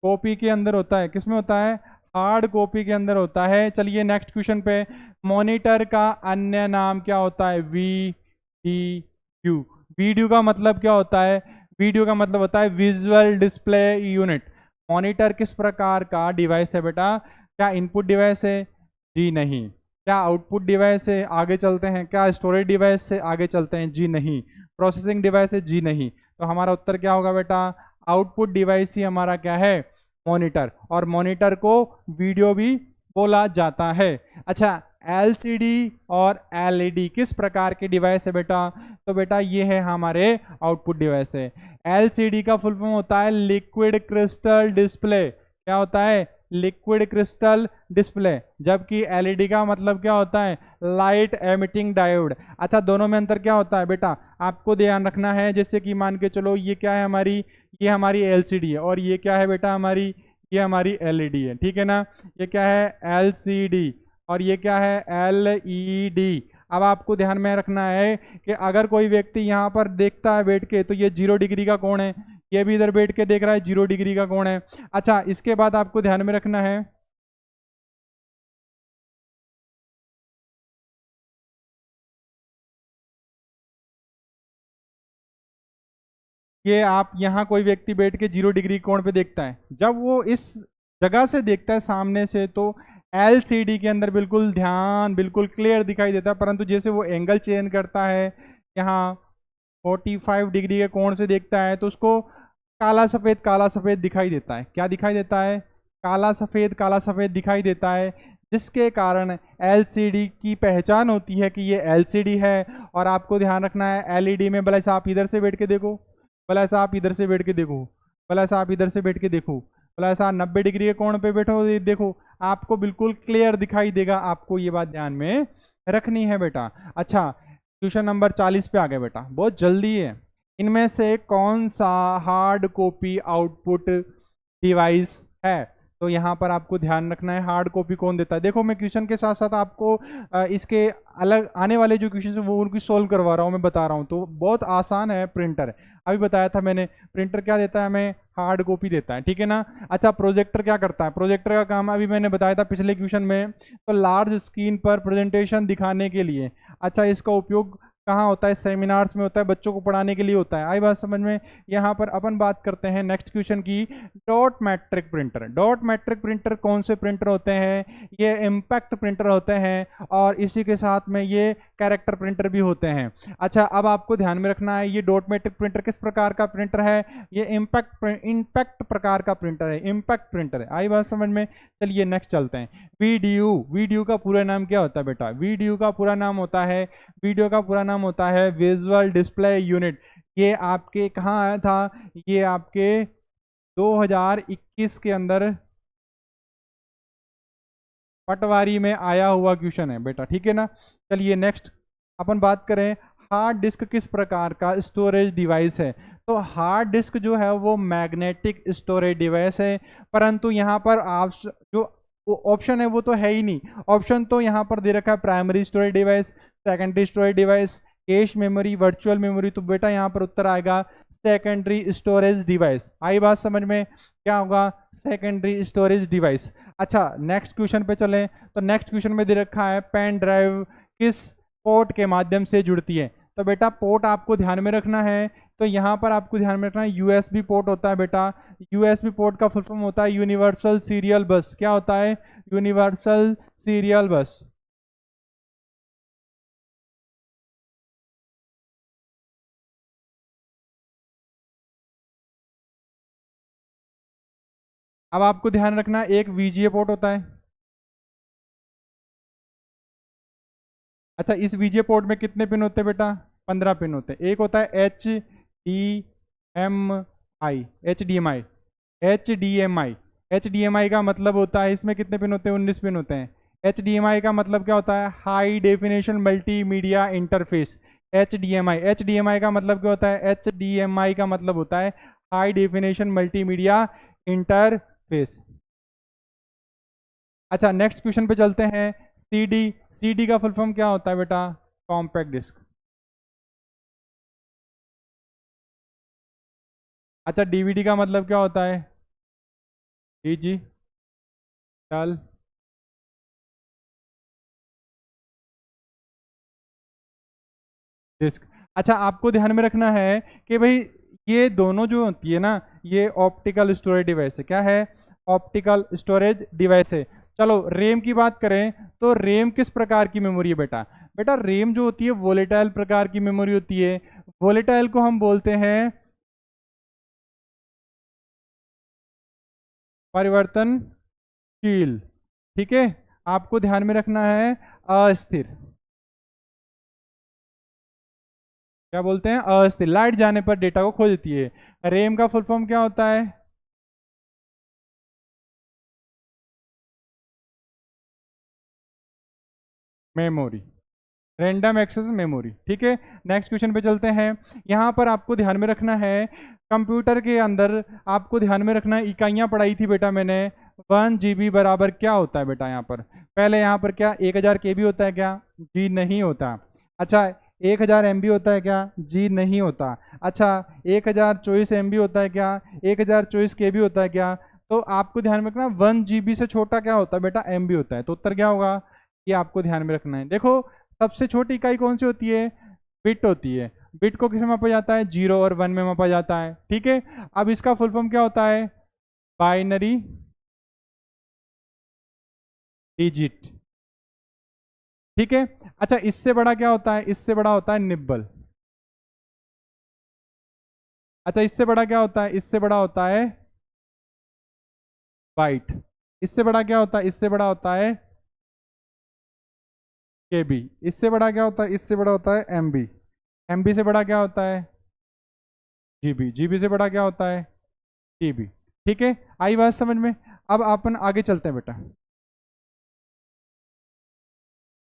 कॉपी के अंदर होता है। किस में होता है? हार्ड कॉपी के अंदर होता है। चलिए नेक्स्ट क्वेश्चन पे। मॉनिटर का अन्य नाम क्या होता है? VDU। वीडियो का मतलब क्या होता है? वीडियो का मतलब होता है विजुअल डिस्प्ले यूनिट। मॉनिटर किस प्रकार का डिवाइस है बेटा? क्या इनपुट डिवाइस है? जी नहीं। क्या आउटपुट डिवाइस है? आगे चलते हैं। क्या स्टोरेज डिवाइस से? आगे चलते हैं। जी नहीं। प्रोसेसिंग डिवाइस है? जी नहीं। तो हमारा उत्तर क्या होगा बेटा? आउटपुट डिवाइस ही हमारा क्या है? मॉनिटर। और मॉनिटर को वीडियो भी बोला जाता है। अच्छा, LCD और LED किस प्रकार के डिवाइस है बेटा? तो बेटा ये है हमारे आउटपुट डिवाइस है। LCD का फुल फॉर्म होता है लिक्विड क्रिस्टल डिस्प्ले। क्या होता है? Liquid crystal display. जबकि LED का मतलब क्या होता है? Light emitting diode. अच्छा, दोनों में अंतर क्या होता है बेटा? आपको ध्यान रखना है। जैसे कि मान के चलो, ये क्या है हमारी? ये हमारी LCD है। और ये क्या है बेटा हमारी? ये हमारी LED है। ठीक है ना? ये क्या है? LCD। और ये क्या है? LED। अब आपको ध्यान में रखना है कि अगर कोई व्यक्ति यहाँ पर देखता है बैठ के, तो ये 0 डिग्री का कोण है। ये भी इधर बैठ के देख रहा है, 0 डिग्री का कोण है। अच्छा, इसके बाद आपको ध्यान में रखना है, ये आप यहाँ कोई व्यक्ति बैठ के 0 डिग्री कोण पे देखता है, जब वो इस जगह से देखता है सामने से, तो LCD के अंदर बिल्कुल ध्यान, बिल्कुल क्लियर दिखाई देता है। परंतु जैसे वो एंगल चेंज करता है, यहाँ 45 डिग्री के कोण से देखता है, तो उसको काला सफेद दिखाई देता है। क्या दिखाई देता है? काला सफेद दिखाई देता है। जिसके कारण LCD की पहचान होती है कि ये LCD है। और आपको ध्यान रखना है, LED में भला ऐसा आप इधर से बैठ के देखो, भला ऐसा आप इधर से बैठ के देखो, भला ऐसा आप इधर से बैठ के देखो, भला ऐसा 90 डिग्री के कोण पे बैठो, देखो, आपको बिल्कुल क्लियर दिखाई देगा। आपको ये बात ध्यान में रखनी है बेटा। अच्छा, क्वेश्चन नंबर 40 पे आ गए बेटा, बहुत जल्दी है। इनमें से कौन सा हार्ड कॉपी आउटपुट डिवाइस है? तो यहाँ पर आपको ध्यान रखना है, हार्ड कॉपी कौन देता है। देखो, मैं क्वेश्चन के साथ साथ आपको इसके अलग आने वाले जो क्वेश्चन है वो उनकी सोल्व करवा रहा हूँ, मैं बता रहा हूँ। तो बहुत आसान है। प्रिंटर, अभी बताया था मैंने, प्रिंटर क्या देता है हमें? हार्ड कॉपी देता है। ठीक है ना? अच्छा, प्रोजेक्टर क्या करता है? प्रोजेक्टर का काम अभी मैंने बताया था पिछले क्वेश्चन में, तो लार्ज स्क्रीन पर प्रेजेंटेशन दिखाने के लिए। अच्छा, इसका उपयोग कहाँ होता है? सेमिनार्स में होता है, बच्चों को पढ़ाने के लिए होता है। आई बात समझ में? यहाँ पर अपन बात करते हैं नेक्स्ट क्वेश्चन की, dot matric printer. Dot matric printer कौन से प्रिंटर होते हैं? ये इम्पैक्ट प्रिंटर होते हैं, और इसी के साथ में ये कैरेक्टर प्रिंटर भी होते हैं। अच्छा, अब आपको ध्यान में रखना है, ये डॉट मैट्रिक प्रिंटर किस प्रकार का प्रिंटर है? ये इम्पैक्ट प्रकार का प्रिंटर है, इम्पैक्ट प्रिंटर है। आई बात समझ में? चलिए नेक्स्ट चलते हैं। VDU का पूरा नाम क्या होता है बेटा? VDU का पूरा नाम होता है, वीडियो का पूरा नाम होता है विजुअल डिस्प्ले यूनिट। ये आपके कहाँ आया था? ये आपके 2021 के अंदर पटवारी में आया हुआ क्वेश्चन है बेटा। ठीक है ना? चलिए नेक्स्ट अपन बात करें, हार्ड डिस्क किस प्रकार का स्टोरेज डिवाइस है? तो हार्ड डिस्क जो है वो मैग्नेटिक स्टोरेज डिवाइस है। परंतु यहाँ पर आप जो ऑप्शन है वो तो है ही नहीं। ऑप्शन तो यहाँ पर दे रखा है primary storage device, secondary storage device, cache memory, virtual memory. तो बेटा यहाँ पर उत्तर आएगा सेकेंडरी स्टोरेज डिवाइस। आई बात समझ में? क्या होगा? Secondary storage device. अच्छा, नेक्स्ट क्वेश्चन पे चलें। तो नेक्स्ट क्वेश्चन में दे रखा है पेन ड्राइव किस पोर्ट के माध्यम से जुड़ती है? तो बेटा पोर्ट आपको ध्यान में रखना है, तो यहाँ पर आपको ध्यान में रखना है यूएसबी पोर्ट होता है बेटा। यूएसबी पोर्ट का फुल फॉर्म होता है यूनिवर्सल सीरियल बस। क्या होता है? यूनिवर्सल सीरियल बस। अब आपको ध्यान रखना है एक वीजीए पोर्ट होता है। अच्छा, इस वीजीए पोर्ट में कितने पिन होते हैं बेटा? 15 पिन होते हैं। एक होता है HDMI, HDMI, HDMI। HDMI का मतलब होता है, इसमें कितने पिन होते हैं? 19 पिन होते हैं। HDMI का मतलब क्या होता है? High definition multimedia interface. HDMI का मतलब क्या होता है? HDMI का मतलब होता है हाई डेफिनेशन मल्टीमीडिया इंटरफेस। अच्छा, नेक्स्ट क्वेश्चन पे चलते हैं। सीडी का फुल फॉर्म क्या होता है बेटा? Compact disc. अच्छा, डीवीडी का मतलब क्या होता है? Digital disc. अच्छा, आपको ध्यान में रखना है कि भाई ये दोनों जो होती है ना, ये ऑप्टिकल स्टोरेज डिवाइस है। क्या है? ऑप्टिकल स्टोरेज डिवाइस है। चलो रेम की बात करें तो रेम किस प्रकार की मेमोरी है बेटा? बेटा रेम जो होती है वोलेटाइल प्रकार की मेमोरी होती है। वोलेटाइल को हम बोलते हैं परिवर्तनशील। ठीक है, आपको ध्यान में रखना है अस्थिर। क्या बोलते हैं? अस्थिर। लाइट जाने पर डेटा को खो देती है। रैम का फुल फॉर्म क्या होता है? Memory, random access memory. ठीक है, नेक्स्ट क्वेश्चन पे चलते हैं। यहाँ पर आपको ध्यान में रखना है कंप्यूटर के अंदर, आपको ध्यान में रखना है इकाइयाँ पढ़ाई थी बेटा मैंने। 1 GB बराबर क्या होता है बेटा? यहाँ पर पहले यहाँ पर क्या 1000 KB होता है क्या? जी नहीं होता। अच्छा, 1000 MB होता है क्या? जी नहीं होता। अच्छा, 1024 MB होता है क्या? 1024 KB होता है क्या? तो आपको ध्यान में रखना 1 GB से छोटा क्या होता है बेटा? MB होता है। तो उत्तर क्या होगा? ये आपको ध्यान में रखना है। देखो सबसे छोटी इकाई कौन सी होती है? बिट होती है। बिट को किसमें मापा जाता है? 0 और 1 में मापा जाता है। ठीक है, अब इसका फुल फॉर्म क्या होता है? Binary digit. ठीक है, अच्छा इससे बड़ा क्या होता है? इससे बड़ा होता है निब्बल। अच्छा, इससे बड़ा क्या होता है? इससे बड़ा होता है बाइट। इससे बड़ा क्या होता है? इससे बड़ा होता है केबी। इससे बड़ा क्या होता है? इससे बड़ा होता है एमबी। एमबी से बड़ा क्या होता है? जीबी। जीबी से बड़ा क्या होता है? टीबी। ठीक है, आई बात समझ में? अब अपन आगे चलते हैं बेटा।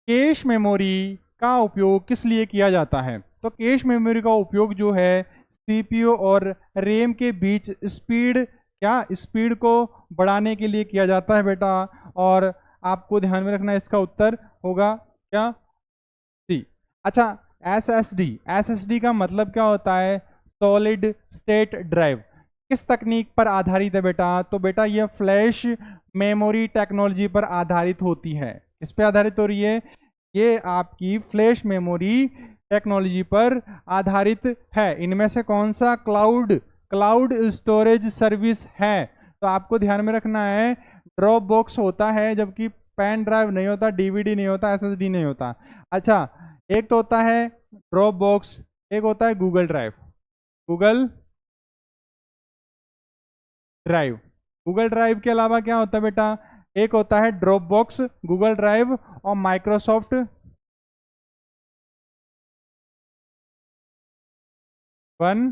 कैश मेमोरी का उपयोग किस लिए किया जाता है? तो कैश मेमोरी का उपयोग जो है सीपीयू और रैम के बीच स्पीड, क्या स्पीड को बढ़ाने के लिए किया जाता है बेटा। और आपको ध्यान में रखना है इसका उत्तर होगा क्या? सी। अच्छा, एसएसडी। एसएसडी का मतलब क्या होता है? Solid state drive. किस तकनीक पर आधारित है बेटा? तो बेटा ये फ्लैश मेमोरी टेक्नोलॉजी पर आधारित होती है। किस पे आधारित हो रही है? ये आपकी फ्लैश मेमोरी टेक्नोलॉजी पर आधारित है। इनमें से कौन सा क्लाउड क्लाउड स्टोरेज सर्विस है? तो आपको ध्यान में रखना है ड्रॉप बॉक्स होता है, जबकि पेन ड्राइव नहीं होता, डीवीडी नहीं होता, एसएसडी नहीं होता। अच्छा, एक तो होता है ड्रॉप बॉक्स, एक होता है Google drive. Google drive. Google drive के अलावा क्या होता है बेटा? एक होता है ड्रॉप बॉक्स, गूगल ड्राइव और माइक्रोसॉफ्ट वन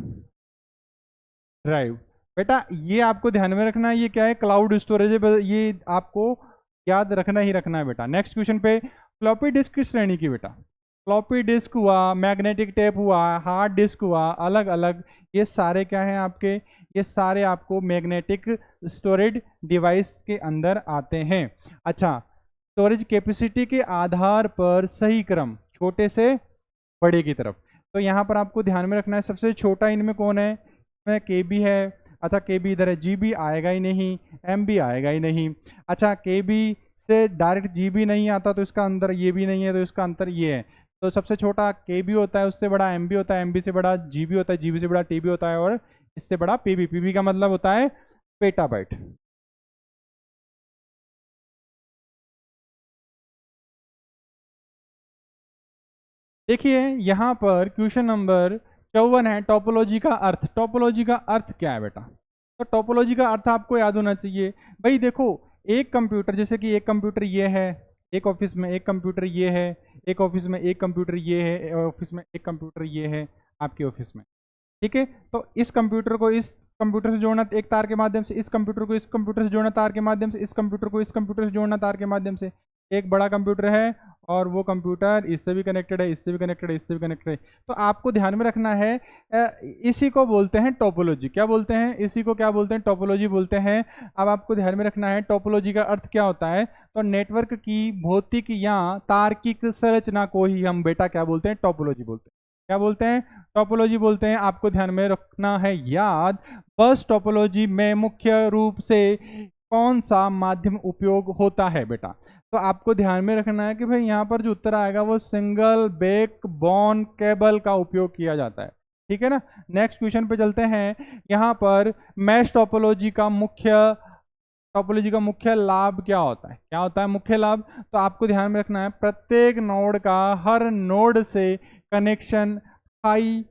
ड्राइव। बेटा ये आपको ध्यान में रखना है, ये क्या है? क्लाउड स्टोरेज है, ये आपको याद रखना ही रखना है बेटा। नेक्स्ट क्वेश्चन पे, फ्लॉपी डिस्क किस श्रेणी की बेटा? फ्लॉपी डिस्क हुआ, मैग्नेटिक टेप हुआ, हार्ड डिस्क हुआ, अलग अलग, ये सारे क्या हैं आपके? ये सारे आपको मैग्नेटिक स्टोरेज डिवाइस के अंदर आते हैं। अच्छा, स्टोरेज कैपेसिटी के आधार पर सही क्रम छोटे से बड़े की तरफ। तो यहाँ पर आपको ध्यान में रखना है सबसे छोटा इनमें कौन है? इसमें केबी है। अच्छा, केबी इधर है, जीबी आएगा ही नहीं, एमबी आएगा ही नहीं। अच्छा, केबी से डायरेक्ट जीबी नहीं आता, तो इसका अंदर ये भी नहीं है, तो इसका अंतर ये है। तो सबसे छोटा KB होता है, उससे बड़ा MB होता है, MB से बड़ा GB होता है, GB से बड़ा TB होता है, और इससे बड़ा PB। PB का मतलब होता है पेटाबाइट। देखिए यहाँ पर क्वेश्चन नंबर 54 है, टोपोलॉजी का अर्थ। टोपोलॉजी का अर्थ क्या है बेटा? तो टोपोलॉजी का अर्थ आपको याद होना चाहिए भाई। देखो, एक कंप्यूटर, जैसे कि एक कंप्यूटर ये है, एक ऑफिस में एक कंप्यूटर ये है, एक ऑफिस में एक कंप्यूटर ये है, ऑफिस में एक कंप्यूटर ये है आपके ऑफिस में, ठीक है। तो इस कंप्यूटर को इस कंप्यूटर से जोड़ना एक तार के माध्यम से, इस कंप्यूटर को इस कंप्यूटर से जोड़ना तार के माध्यम से, इस कंप्यूटर को इस कंप्यूटर से जोड़ना तार के माध्यम से। एक बड़ा कंप्यूटर है और वो कंप्यूटर इससे भी कनेक्टेड है, इससे भी कनेक्टेड है, इससे भी कनेक्टेड है। तो आपको ध्यान में रखना है, इसी को बोलते हैं टोपोलॉजी। क्या बोलते हैं? इसी को क्या बोलते हैं? टोपोलॉजी बोलते हैं। अब आपको ध्यान में रखना है टोपोलॉजी का अर्थ क्या होता है। तो नेटवर्क की भौतिक या तार्किक संरचना को ही हम बेटा क्या बोलते हैं? टोपोलॉजी बोलते हैं। क्या बोलते हैं? टोपोलॉजी बोलते हैं। आपको ध्यान में रखना है याद, बस टोपोलॉजी में मुख्य रूप से कौन सा माध्यम उपयोग होता है बेटा? तो आपको ध्यान में रखना है कि भाई यहाँ पर जो उत्तर आएगा वो सिंगल बैकबोन केबल का उपयोग किया जाता है, ठीक है ना। नेक्स्ट क्वेश्चन पे चलते हैं। यहाँ पर मैश टोपोलॉजी का मुख्य लाभ क्या होता है? क्या होता है मुख्य लाभ? तो आपको ध्यान में रखना है, प्रत्येक नोड का हर नोड से कनेक्शन हाई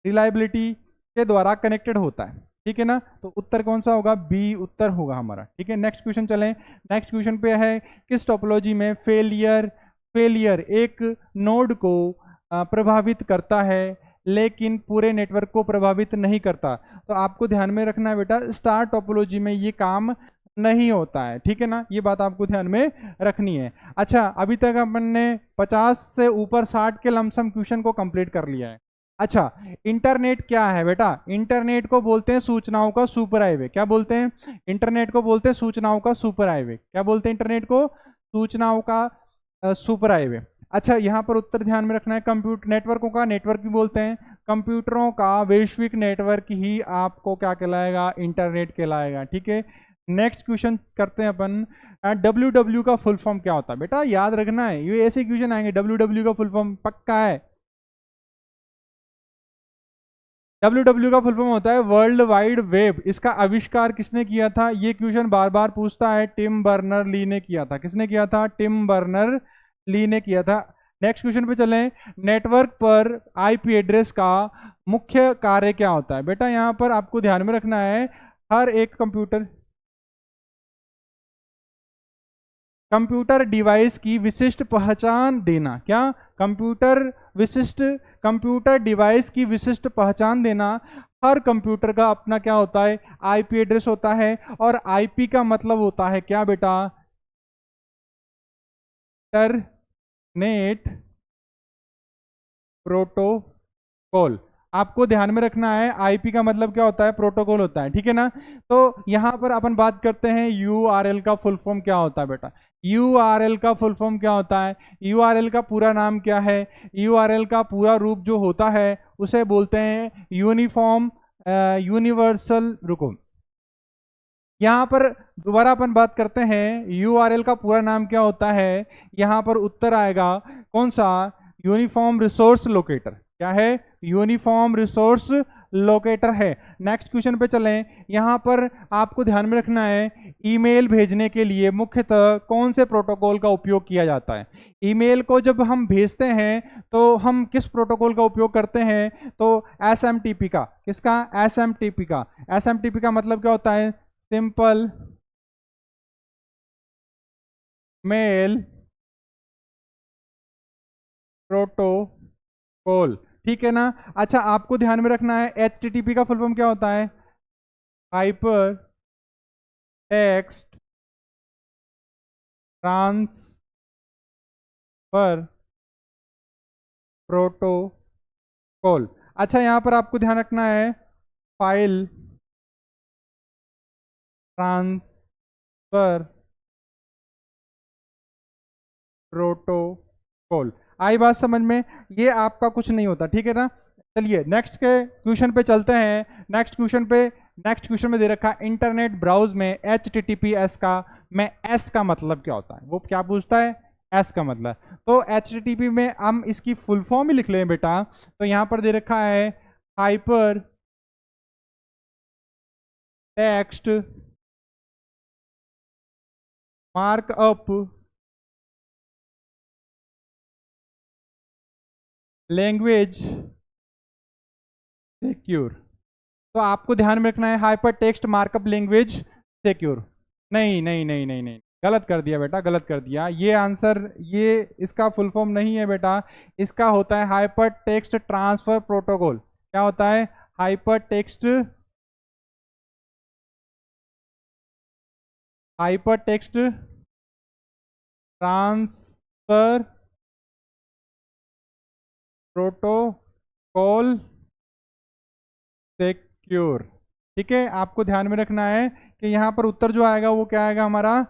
रिलायबिलिटी के द्वारा कनेक्टेड होता है, ठीक है ना। तो उत्तर कौन सा होगा? बी उत्तर होगा हमारा, ठीक है। नेक्स्ट क्वेश्चन चलें। नेक्स्ट क्वेश्चन पे है, किस टोपोलॉजी में फेलियर एक नोड को प्रभावित करता है लेकिन पूरे नेटवर्क को प्रभावित नहीं करता? तो आपको ध्यान में रखना है बेटा, स्टार टोपोलॉजी में ये काम नहीं होता है, ठीक है ना। ये बात आपको ध्यान में रखनी है। अच्छा, अभी तक अपन ने 50 से ऊपर 60 के लमसम क्वेश्चन को कंप्लीट कर लिया है। अच्छा, इंटरनेट क्या है बेटा? इंटरनेट को बोलते हैं सूचनाओं का सुपर हाईवे। क्या बोलते हैं? इंटरनेट को बोलते हैं सूचनाओं का सुपर हाईवे। क्या बोलते हैं इंटरनेट को? सूचनाओं का सुपर हाईवे। अच्छा, यहाँ पर उत्तर ध्यान में रखना है, कंप्यूटर नेटवर्कों का नेटवर्क भी बोलते हैं। कंप्यूटरों का वैश्विक नेटवर्क ही आपको क्या कहलाएगा? इंटरनेट कहलाएगा, ठीक है। नेक्स्ट क्वेश्चन करते हैं अपन, WW का फुल फॉर्म क्या होता है बेटा? याद रखना है, ये ऐसे क्वेश्चन आएंगे। WW का फुल फॉर्म पक्का है। WW का फुल फॉर्म होता है वर्ल्ड वाइड वेब। इसका आविष्कार किसने किया था? ये क्वेश्चन बार बार पूछता है। टिम बर्नर ली ने किया था। किसने किया था? टिम बर्नर ली ने किया था। नेक्स्ट क्वेश्चन पे चलें। नेटवर्क पर IP एड्रेस का मुख्य कार्य क्या होता है बेटा? यहाँ पर आपको ध्यान में रखना है, हर एक कंप्यूटर डिवाइस की विशिष्ट पहचान देना। क्या? कंप्यूटर डिवाइस की विशिष्ट पहचान देना। हर कंप्यूटर का अपना क्या होता है? IP एड्रेस होता है, और IP का मतलब होता है क्या बेटा? Internet protocol. आपको ध्यान में रखना है, IP का मतलब क्या होता है? प्रोटोकॉल होता है, ठीक है ना। तो यहां पर अपन बात करते हैं URL का फुल फॉर्म क्या होता है बेटा? URL का फुल फॉर्म क्या होता है? URL का पूरा नाम क्या है? URL का पूरा रूप जो होता है उसे बोलते हैं यूनिवर्सल। रुको, यहाँ पर दोबारा अपन बात करते हैं, URL का पूरा नाम क्या होता है? यहाँ पर उत्तर आएगा कौन सा? Uniform resource locator. क्या है? यूनिफॉर्म रिसोर्स लोकेटर है। नेक्स्ट क्वेश्चन पे चलें। यहाँ पर आपको ध्यान में रखना है, ईमेल भेजने के लिए मुख्यतः कौन से प्रोटोकॉल का उपयोग किया जाता है? ईमेल को जब हम भेजते हैं तो हम किस प्रोटोकॉल का उपयोग करते हैं? तो SMTP का। किसका? SMTP का। SMTP का मतलब क्या होता है? सिंपल मेल प्रोटोकॉल, ठीक है ना। अच्छा, आपको ध्यान में रखना है, HTTP का फुल फॉर्म क्या होता है? Hyper text transfer protocol. अच्छा, यहां पर आपको ध्यान रखना है, फाइल ट्रांसफर प्रोटोकॉल। आई बात समझ में? ये आपका कुछ नहीं होता, ठीक है ना। चलिए नेक्स्ट के क्वेश्चन पे चलते हैं। नेक्स्ट क्वेश्चन में दे रखा है, इंटरनेट ब्राउज में HTTPS का S का मतलब क्या होता है? वो क्या पूछता है? एस का मतलब। तो HTTP में हम इसकी फुल फॉर्म ही लिख लें बेटा, तो यहाँ पर दे रखा है hyper text markup language secure. तो आपको ध्यान में रखना है hyper text markup language secure. नहीं नहीं नहीं नहीं नहीं, गलत कर दिया बेटा, गलत कर दिया। ये आंसर, ये इसका फुल फॉर्म नहीं है बेटा, इसका होता है हाइपर टेक्स्ट ट्रांसफर प्रोटोकॉल। क्या होता है? Hyper text transfer protocol secure. ठीक है, आपको ध्यान में रखना है कि यहाँ पर उत्तर जो आएगा वो क्या आएगा हमारा?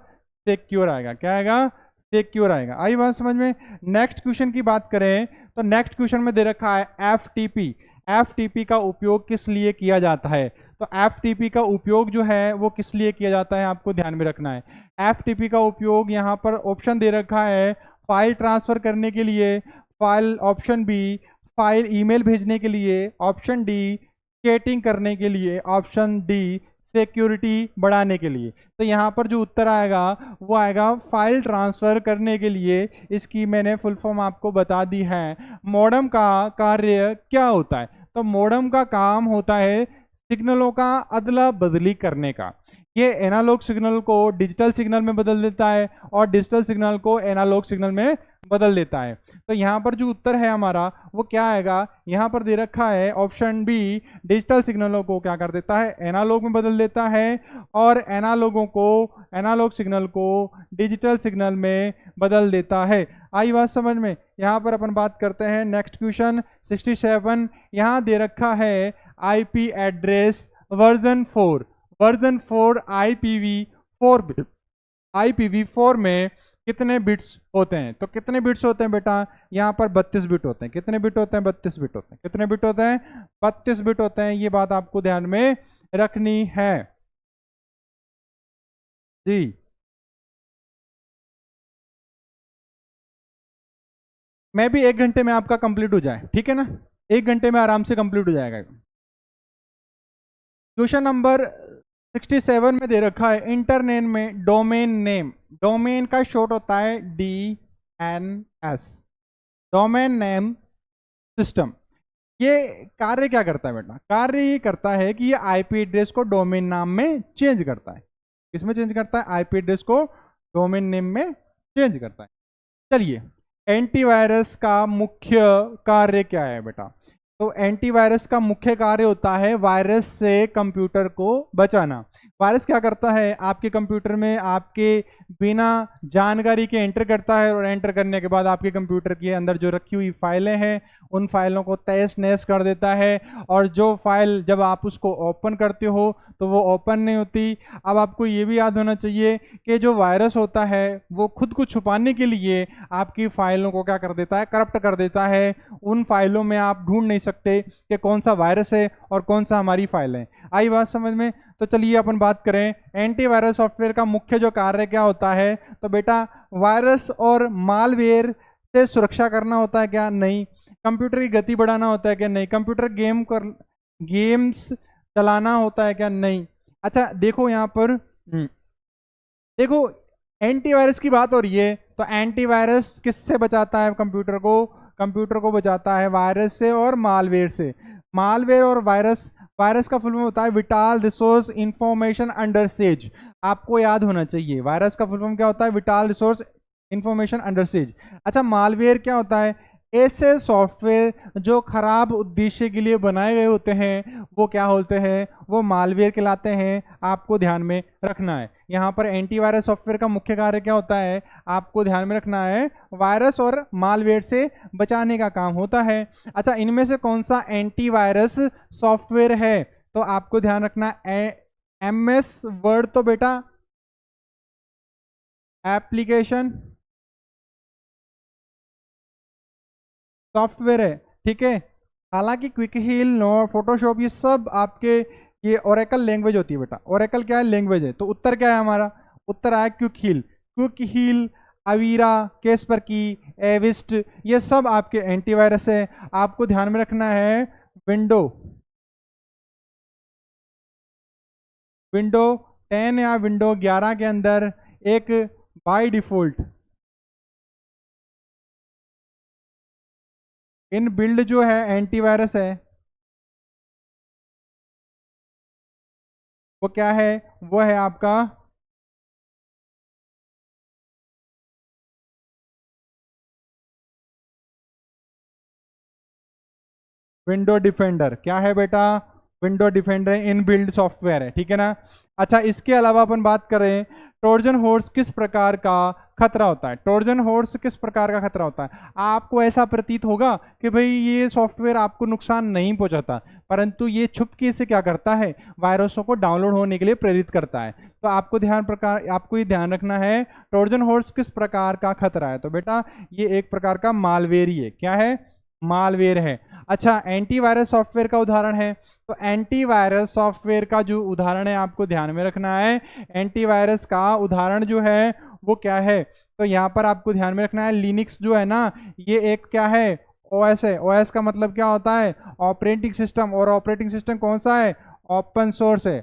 सिक्योर आएगा। क्या आएगा? सिक्योर आएगा। आई बात समझ में? नेक्स्ट क्वेश्चन की बात करें तो नेक्स्ट क्वेश्चन में दे रखा है FTP। FTP का उपयोग किस लिए किया जाता है? तो FTP का उपयोग जो है वो किस लिए किया जाता है, आपको ध्यान में रखना है। FTP का उपयोग यहाँ पर ऑप्शन दे रखा है फाइल ट्रांसफर करने के लिए, file option B file email भेजने के लिए, ऑप्शन डी चैटिंग करने के लिए, ऑप्शन डी सिक्योरिटी बढ़ाने के लिए। तो यहाँ पर जो उत्तर आएगा वो आएगा फाइल ट्रांसफर करने के लिए। इसकी मैंने फुल फॉर्म आपको बता दी है। मॉडेम का कार्य क्या होता है? तो मॉडेम का काम होता है सिग्नलों का अदला बदली करने का। ये एनालॉग सिग्नल को डिजिटल सिग्नल में बदल देता है और डिजिटल सिग्नल को एनालॉग सिग्नल में बदल देता है। तो यहाँ पर जो उत्तर है हमारा वो क्या आएगा? यहाँ पर दे रखा है ऑप्शन बी, डिजिटल सिग्नलों को क्या कर देता है? एनालॉग में बदल देता है और एनालॉग सिग्नल को डिजिटल सिग्नल में बदल देता है। आई बात समझ में? यहाँ पर अपन बात करते हैं नेक्स्ट क्वेश्चन 67। यहाँ दे रखा है IP एड्रेस वर्जन 4 IPv4 में कितने बिट्स होते हैं? तो कितने बिट्स होते हैं बेटा? यहाँ पर 32 बिट होते हैं। कितने बिट होते हैं? 32 बिट होते हैं। कितने बिट होते हैं? 32 बिट होते हैं। ये बात आपको ध्यान में रखनी है जी। मैं भी 1 घंटे में आपका कंप्लीट हो जाए, ठीक है ना? 1 घंटे में आराम से कंप्लीट हो जाएगा। क्वेश्चन नंबर 67 में दे रखा है इंटरनेट में डोमेन का शॉर्ट होता है DNS, डोमेन नेम सिस्टम। ये कार्य क्या करता है बेटा? कार्य ये करता है कि ये IP एड्रेस को डोमेन नाम में चेंज करता है। किसमें चेंज करता है? IP एड्रेस को डोमेन नेम में चेंज करता है। चलिए, एंटीवायरस का मुख्य कार्य क्या है बेटा? तो एंटीवायरस का मुख्य कार्य होता है वायरस से कंप्यूटर को बचाना। वायरस क्या करता है? आपके कंप्यूटर में आपके बिना जानकारी के एंटर करता है और एंटर करने के बाद आपके कंप्यूटर के अंदर जो रखी हुई फाइलें हैं उन फाइलों को तहस नहस कर देता है। और जो फाइल जब आप उसको ओपन करते हो तो वो ओपन नहीं होती। अब आपको ये भी याद होना चाहिए कि जो वायरस होता है वो खुद को छुपाने के लिए आपकी फाइलों को क्या कर देता है? करप्ट कर देता है। उन फाइलों में आप ढूंढ नहीं सकते कि कौन सा वायरस है और कौन सा हमारी फाइल है। आई बात समझ में? तो चलिए अपन बात करें एंटीवायरस सॉफ्टवेयर का मुख्य जो कार्य क्या होता है। तो बेटा वायरस और मालवेयर से सुरक्षा करना होता है क्या? नहीं। कंप्यूटर की गति बढ़ाना होता है क्या? नहीं। कंप्यूटर गेम्स चलाना होता है क्या? नहीं। अच्छा देखो यहाँ पर देखो एंटीवायरस की बात हो रही है तो एंटीवायरस किससे बचाता है कंप्यूटर को? कंप्यूटर को बचाता है वायरस से और मालवेयर से। मालवेयर और वायरस का फुल फॉर्म होता है vital resource information under says. आपको याद होना चाहिए वायरस का फुल फॉर्म क्या होता है? Vital resource information under says. अच्छा मालवेयर क्या होता है? ऐसे सॉफ्टवेयर जो खराब उद्देश्य के लिए बनाए गए होते हैं वो क्या होते हैं? वो मालवेयर कहलाते हैं। आपको ध्यान में रखना है। यहाँ पर एंटीवायरस सॉफ्टवेयर का मुख्य कार्य क्या होता है? आपको ध्यान में रखना है वायरस और मालवेयर से बचाने का काम होता है। अच्छा इनमें से कौन सा एंटीवायरस सॉफ्टवेयर है? तो आपको ध्यान रखना MS वर्ड तो बेटा एप्लीकेशन सॉफ्टवेयर है, ठीक है। हालांकि क्विक हील, नोट, फोटोशॉप ये सब आपके ये ओरेकल लैंग्वेज होती है बेटा। ओरेकल क्या है? लैंग्वेज है। तो उत्तर क्या है हमारा? उत्तर आया Quick Heal. Quick Heal Avira, Kaspersky, Avast, ये सब आपके एंटीवायरस है। आपको ध्यान में रखना है विंडो विंडो 10 या विंडो 11 के अंदर एक बाय डिफॉल्ट इन बिल्ड जो है एंटीवायरस है, वो क्या है? वो है आपका विंडो डिफेंडर। क्या है बेटा? Window defender in build software है, ठीक है ना। अच्छा, इसके अलावा अपन बात करें ट्रोजन हॉर्स किस प्रकार का खतरा होता है। ट्रोजन हॉर्स किस प्रकार का खतरा होता है? आपको ऐसा प्रतीत होगा कि भाई ये सॉफ्टवेयर आपको नुकसान नहीं पहुंचाता, परंतु ये छुपके से क्या करता है? वायरसों को डाउनलोड होने के लिए प्रेरित करता है। तो आपको ये ध्यान रखना है ट्रोजन हॉर्स किस प्रकार का खतरा है। तो बेटा ये एक प्रकार का मालवेयर ही है। क्या है? मालवेयर है। अच्छा, एंटीवायरस सॉफ्टवेयर का उदाहरण है, तो एंटीवायरस सॉफ्टवेयर का जो उदाहरण है आपको ध्यान में रखना है। एंटीवायरस का उदाहरण जो है वो क्या है? तो यहाँ पर आपको ध्यान में रखना है लिनक्स जो है ना, ये एक क्या है? ओएस है। ओएस का मतलब क्या होता है? Operating system. और ऑपरेटिंग सिस्टम कौन सा है? ओपन सोर्स है।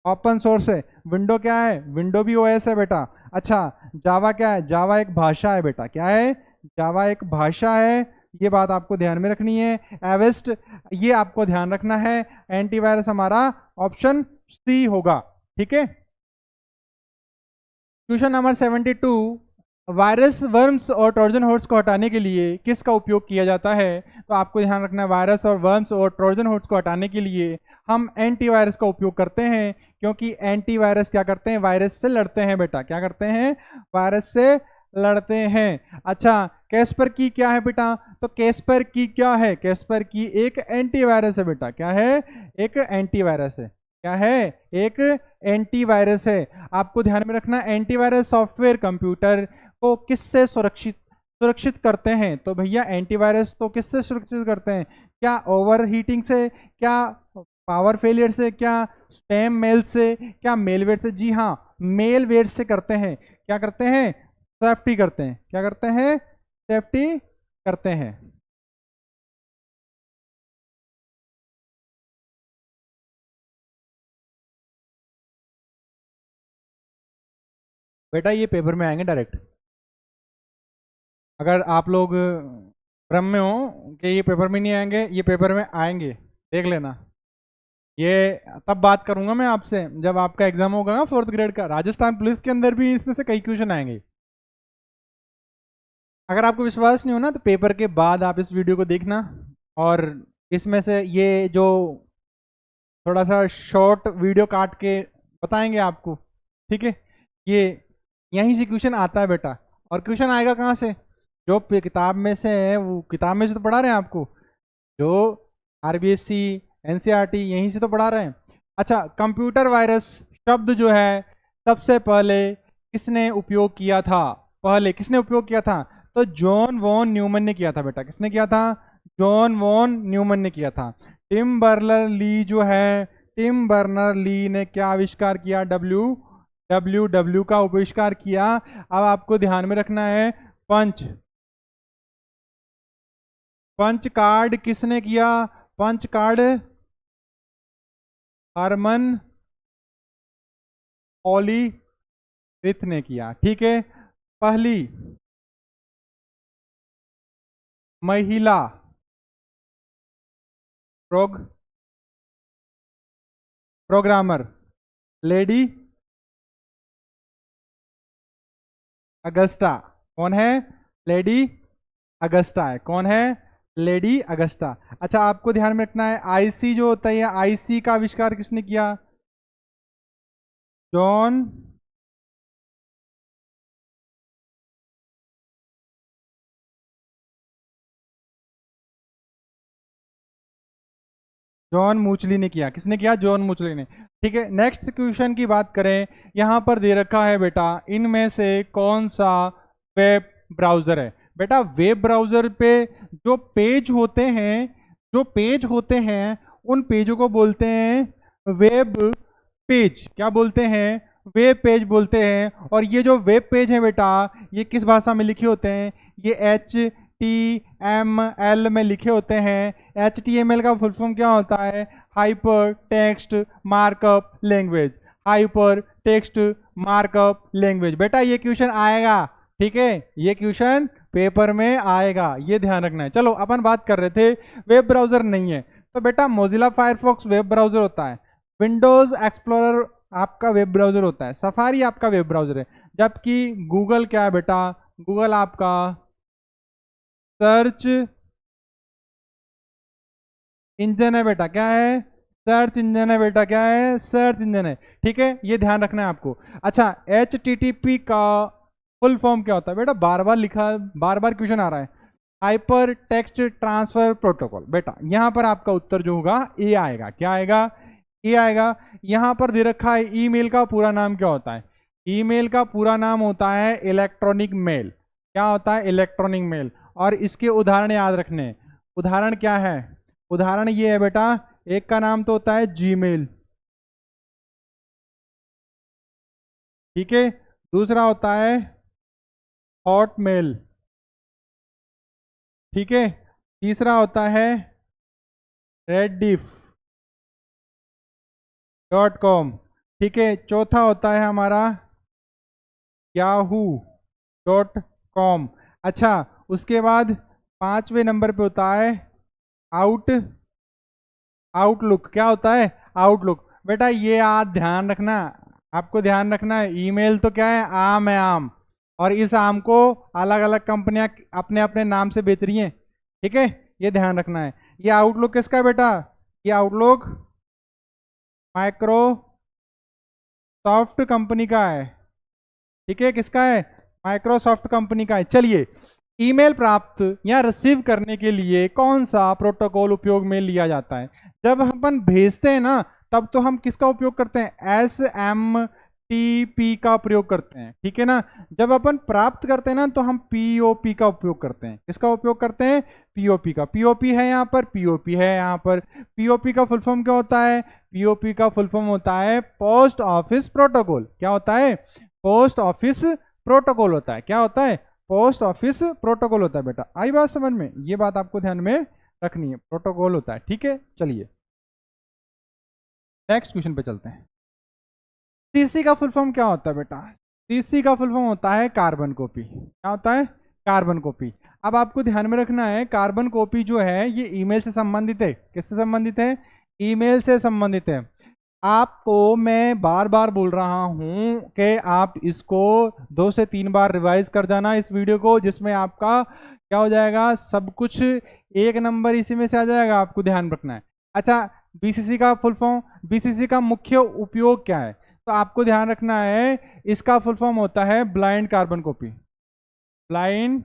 ओपन सोर्स है। विंडो क्या है? विंडो भी ओएस है बेटा। अच्छा, जावा क्या है? जावा एक भाषा है बेटा। क्या है? जावा एक भाषा है। ये बात आपको ध्यान में रखनी है। एवेस्ट, ये आपको ध्यान रखना है। एंटीवायरस हमारा ऑप्शन सी होगा, ठीक है। क्वेश्चन नंबर 72, वायरस, वर्म्स और ट्रोजन हॉर्स को हटाने के लिए किसका उपयोग किया जाता है? तो आपको ध्यान रखना है वायरस और वर्म्स और ट्रोजन हॉर्स को हटाने के लिए हम एंटीवायरस का उपयोग करते हैं, क्योंकि एंटीवायरस क्या करते हैं? वायरस से लड़ते हैं बेटा। क्या करते हैं? वायरस से लड़ते हैं। अच्छा, कैस्परकी क्या है बेटा? तो कैस्परकी क्या है? कैस्परकी एक एंटीवायरस है बेटा। क्या है? एक एंटीवायरस है। क्या है? एक एंटीवायरस है। आपको ध्यान में रखना, एंटीवायरस सॉफ्टवेयर कंप्यूटर को किससे सुरक्षित करते हैं? तो भैया एंटीवायरस तो किससे सुरक्षित करते हैं? क्या ओवर हीटिंग से? क्या पावर फेलियर से? क्या स्पैम मेल से? क्या मेलवेयर से? जी हाँ, मेलवेयर से करते हैं। क्या करते हैं? सेफ्टी करते हैं। क्या करते हैं? सेफ्टी करते हैं। बेटा ये पेपर में आएंगे डायरेक्ट। अगर आप लोग भ्रम में हो कि ये पेपर में नहीं आएंगे, ये पेपर में आएंगे, देख लेना। ये तब बात करूंगा मैं आपसे जब आपका एग्जाम होगा ना 4th ग्रेड का। राजस्थान पुलिस के अंदर भी इसमें से कई क्वेश्चन आएंगे। अगर आपको विश्वास नहीं हो ना, तो पेपर के बाद आप इस वीडियो को देखना, और इसमें से ये जो थोड़ा सा शॉर्ट वीडियो काट के बताएंगे आपको, ठीक है। ये यहीं से क्वेश्चन आता है बेटा। और क्वेश्चन आएगा कहाँ से? जो किताब में से है, वो किताब में से तो पढ़ा रहे हैं आपको, जो आरबीएससी एनसीईआरटी यहीं से तो पढ़ा रहे हैं। अच्छा, कंप्यूटर वायरस शब्द जो है सबसे पहले किसने उपयोग किया था? पहले किसने उपयोग किया था? तो जॉन वॉन न्यूमन ने किया था बेटा। किसने किया था? जॉन वॉन न्यूमन ने किया था। टिम बर्नर ली जो है, टिम बर्नर ली ने क्या आविष्कार किया? डब्ल्यू का आविष्कार किया। अब आपको ध्यान में रखना है पंच कार्ड किसने किया? पंच कार्ड हरमन ओलीरिथ ने किया, ठीक है। पहली महिला प्रोग्रामर लेडी अगस्टा। कौन है? लेडी अगस्टा है। कौन है? Lady Agusta. अच्छा, आपको ध्यान में रखना है आईसी जो होता है, आईसी का आविष्कार किसने किया? जॉन जॉन मूचली ने किया। किसने किया? जॉन मूचली ने, ठीक है। नेक्स्ट क्वेश्चन की बात करें, यहां पर दे रखा है बेटा, इनमें से कौन सा वेब ब्राउजर है? बेटा वेब ब्राउजर पे जो पेज होते हैं उन पेजों को बोलते हैं वेब पेज। क्या बोलते हैं? वेब पेज बोलते हैं। और ये जो वेब पेज है बेटा, ये किस भाषा में लिखे होते हैं? ये HTML में लिखे होते हैं। HTML का फुल फॉर्म क्या होता है? Hyper text markup language. Hyper text markup language. बेटा ये क्वेश्चन आएगा, ठीक है, ये क्वेश्चन पेपर में आएगा, ये ध्यान रखना है। चलो अपन बात कर रहे थे वेब ब्राउजर नहीं है, तो बेटा मोजिला फायरफॉक्स वेब ब्राउजर होता है, विंडोज एक्सप्लोरर आपका वेब ब्राउजर होता है, सफारी आपका वेब ब्राउजर है, जबकि गूगल क्या है बेटा? गूगल आपका सर्च इंजन है बेटा। क्या है? सर्च इंजन है बेटा। क्या है? सर्च इंजन है, ठीक है, ये ध्यान रखना है आपको। अच्छा, HTTP का फुल फॉर्म क्या होता है बेटा? बार बार लिखा, बार बार क्वेश्चन आ रहा है। Hyper text transfer protocol. बेटा यहां पर आपका उत्तर जो होगा ए आएगा। क्या आएगा? ए आएगा। यहां पर दे रखा है ईमेल का पूरा नाम क्या होता है? ईमेल का पूरा नाम होता है इलेक्ट्रॉनिक मेल। क्या होता है? Electronic mail. और इसके उदाहरण याद रखने। उदाहरण क्या है? उदाहरण ये है बेटा, एक का नाम तो होता है जीमेल, ठीक है, दूसरा होता है हॉटमेल, ठीक है, तीसरा होता है rediff.com, ठीक है, चौथा होता है हमारा yahoo.com। अच्छा, उसके बाद पांचवें नंबर पे होता है आउटलुक। क्या होता है? आउटलुक। बेटा ये आज ध्यान रखना, आपको ध्यान रखना है, ईमेल तो क्या है? आम है, आम। और इस आम को अलग अलग कंपनियां अपने अपने नाम से बेच रही हैं, ठीक है, ये ध्यान रखना है। ये आउटलुक किसका है बेटा? ये आउटलुक माइक्रोसॉफ्ट कंपनी का है, ठीक है, किसका है? माइक्रोसॉफ्ट कंपनी का है। चलिए, ईमेल प्राप्त या रिसीव करने के लिए कौन सा प्रोटोकॉल उपयोग में लिया जाता है? जब हम अपन भेजते हैं ना, तब तो हम किसका उपयोग करते हैं? SMTP का प्रयोग करते हैं, ठीक है ना। जब अपन प्राप्त करते हैं ना, तो हम POP का उपयोग करते हैं। किसका उपयोग करते हैं? POP का। POP है यहाँ पर, POP है यहाँ पर। POP का फुल फॉर्म क्या होता है? POP का फुल फॉर्म होता है पोस्ट ऑफिस प्रोटोकॉल। क्या होता है? पोस्ट ऑफिस प्रोटोकॉल होता है। क्या होता है? पोस्ट ऑफिस प्रोटोकॉल होता है। बेटा आई बात समझ में? ये बात आपको ध्यान में रखनी है, प्रोटोकॉल होता है, ठीक है। चलिए नेक्स्ट क्वेश्चन पे चलते हैं। CC का फुल फॉर्म क्या होता है बेटा? CC का फुल फॉर्म होता है कार्बन कॉपी। क्या होता है? Carbon copy. अब आपको ध्यान में रखना है, कार्बन कॉपी जो है ये ईमेल से संबंधित है। किससे संबंधित है? ईमेल से संबंधित है। आपको मैं बार बार बोल रहा हूं कि आप इसको 2 से 3 बार रिवाइज कर जाना इस वीडियो को, जिसमें आपका क्या हो जाएगा? सब कुछ एक नंबर इसी में से आ जाएगा, आपको ध्यान रखना है। अच्छा, BCC का फुल फॉर्म, BCC का मुख्य उपयोग क्या है? तो आपको ध्यान रखना है, इसका फुल फॉर्म होता है ब्लाइंड कार्बन कॉपी। ब्लाइंड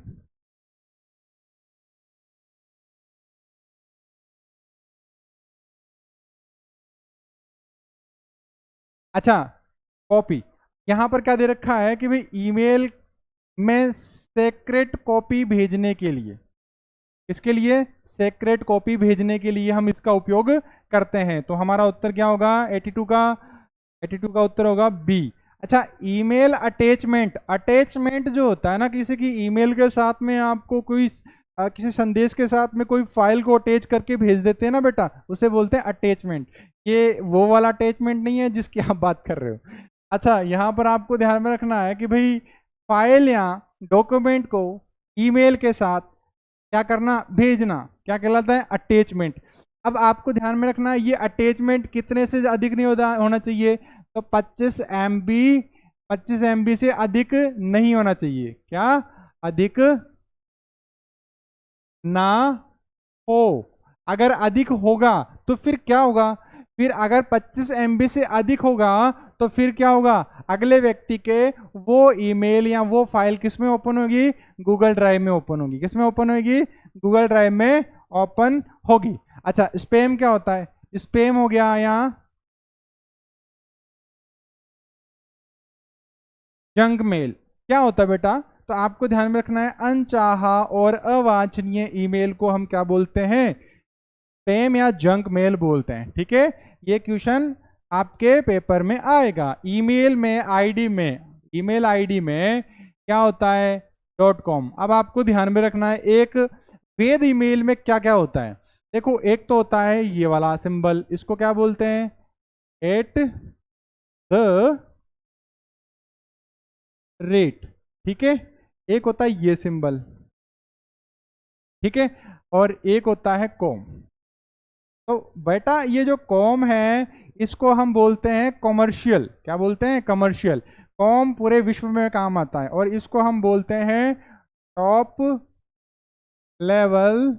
अच्छा कॉपी। यहां पर क्या दे रखा है कि भाई ईमेल में सेक्रेट कॉपी भेजने के लिए, इसके लिए सेक्रेट कॉपी भेजने के लिए हम इसका उपयोग करते हैं। तो हमारा उत्तर क्या होगा? 82 का उत्तर होगा बी। अच्छा, ईमेल अटैचमेंट। अटैचमेंट जो होता है ना, किसी की ईमेल के साथ में आपको कोई किसी संदेश के साथ में कोई फाइल को अटैच करके भेज देते हैं ना बेटा, उसे बोलते हैं अटैचमेंट। ये वो वाला अटैचमेंट नहीं है जिसकी आप बात कर रहे हो। अच्छा, यहाँ पर आपको ध्यान में रखना है कि भाई फाइल या डॉक्यूमेंट को ईमेल के साथ क्या करना? भेजना। क्या कहलाता है? अटैचमेंट। अब आपको ध्यान में रखना है, ये अटैचमेंट कितने से अधिक नहीं होना चाहिए? तो 25 MB से अधिक नहीं होना चाहिए। क्या? अधिक ना हो। अगर अधिक होगा तो फिर क्या होगा? फिर अगर 25 MB से अधिक होगा तो फिर क्या होगा? अगले व्यक्ति के वो ईमेल या वो फाइल किस में ओपन होगी? गूगल ड्राइव में ओपन होगी। किस में ओपन होगी? गूगल ड्राइव में ओपन होगी। अच्छा, स्पैम क्या होता है? स्पैम हो गया यहाँ जंक मेल। क्या होता है बेटा? तो आपको ध्यान में रखना है, अनचाहा और अवांछनीय ईमेल को हम क्या बोलते हैं? स्पैम या जंक मेल बोलते हैं, ठीक है। ये क्वेश्चन आपके पेपर में आएगा। ईमेल आईडी में क्या होता है, डॉट कॉम। अब आपको ध्यान में रखना है एक वेद ईमेल में क्या क्या होता है। देखो, एक तो होता है ये वाला सिंबल, इसको क्या बोलते हैं, एट द रेट, ठीक है। एक होता है ये सिंबल, ठीक है, और एक होता है कॉम। तो बेटा ये जो कॉम है इसको हम बोलते हैं कॉमर्शियल, क्या बोलते हैं, कमर्शियल। कॉम पूरे विश्व में काम आता है और इसको हम बोलते हैं टॉप लेवल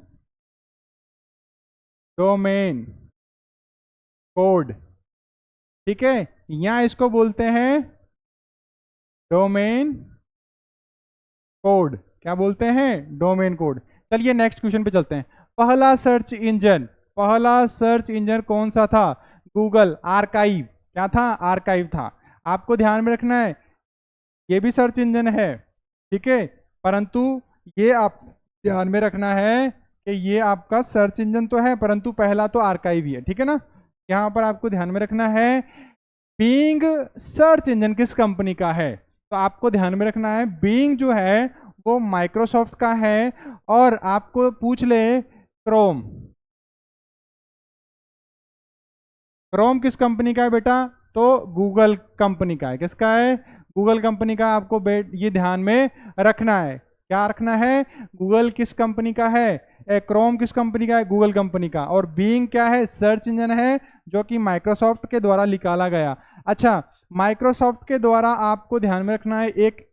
डोमेन कोड, ठीक है। यहां इसको बोलते हैं डोमेन कोड, क्या बोलते हैं, डोमेन कोड। चलिए नेक्स्ट क्वेश्चन पे चलते हैं। पहला सर्च इंजन कौन सा था, गूगल। आर्काइव, क्या था, आर्काइव था। आपको ध्यान में रखना है ये भी सर्च इंजन है, ठीक है, परंतु ये आप ध्यान में रखना है कि ये आपका सर्च इंजन तो है परंतु पहला तो आर्काइव ही है, ठीक है ना। यहाँ पर आपको ध्यान में रखना है बीइंग सर्च इंजन किस कंपनी का है, तो आपको ध्यान में रखना है बीइंग जो है वो माइक्रोसॉफ्ट का है। और आपको पूछ ले क्रोम, क्रोम किस कंपनी का है बेटा, तो गूगल कंपनी का है। किसका है, गूगल कंपनी का। आपको ये ध्यान में रखना है, क्या रखना है, गूगल किस कंपनी का है, क्रोम किस कंपनी का है, गूगल कंपनी का। और बीइंग क्या है, सर्च इंजन है जो कि माइक्रोसॉफ्ट के द्वारा निकाला गया। अच्छा, माइक्रोसॉफ्ट के द्वारा आपको ध्यान में रखना है एक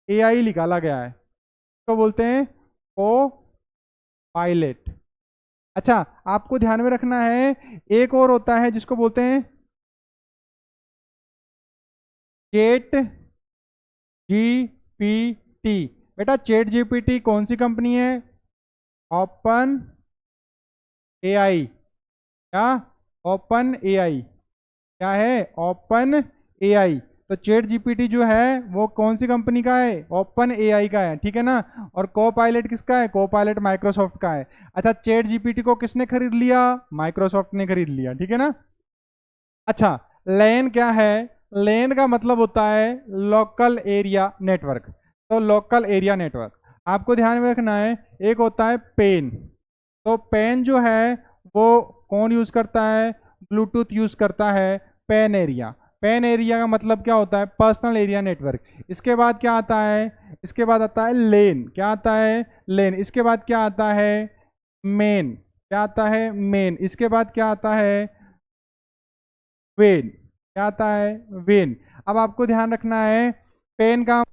एआई निकाला गया है, तो बोलते हैं को पायलट। अच्छा, आपको ध्यान में रखना है एक और होता है जिसको बोलते हैं चैट जीपीटी। बेटा चैट जीपीटी कौन सी कंपनी है, ओपन एआई, क्या, ओपन एआई, क्या है, ओपन एआई। तो चैट जीपीटी जो है वो कौन सी कंपनी का है, ओपन एआई का है, ठीक है ना। और को पायलट किसका है, को पायलट माइक्रोसॉफ्ट का है। अच्छा, चैट जीपीटी को किसने खरीद लिया, माइक्रोसॉफ्ट ने खरीद लिया, ठीक है ना। अच्छा, लैन क्या है, लैन का मतलब होता है लोकल एरिया नेटवर्क। तो लोकल एरिया नेटवर्क आपको ध्यान में रखना है। एक होता है पेन, तो पेन जो है वो कौन यूज करता है, ब्लूटूथ यूज करता है। पेन एरिया, पेन एरिया का मतलब क्या होता है, पर्सनल एरिया नेटवर्क। इसके बाद क्या आता है, इसके बाद आता है लेन, क्या आता है, लेन। इसके बाद क्या आता है, मेन, क्या आता है, मेन। इसके बाद क्या आता है, वेन, क्या आता है, वेन। अब आपको ध्यान रखना है पेन का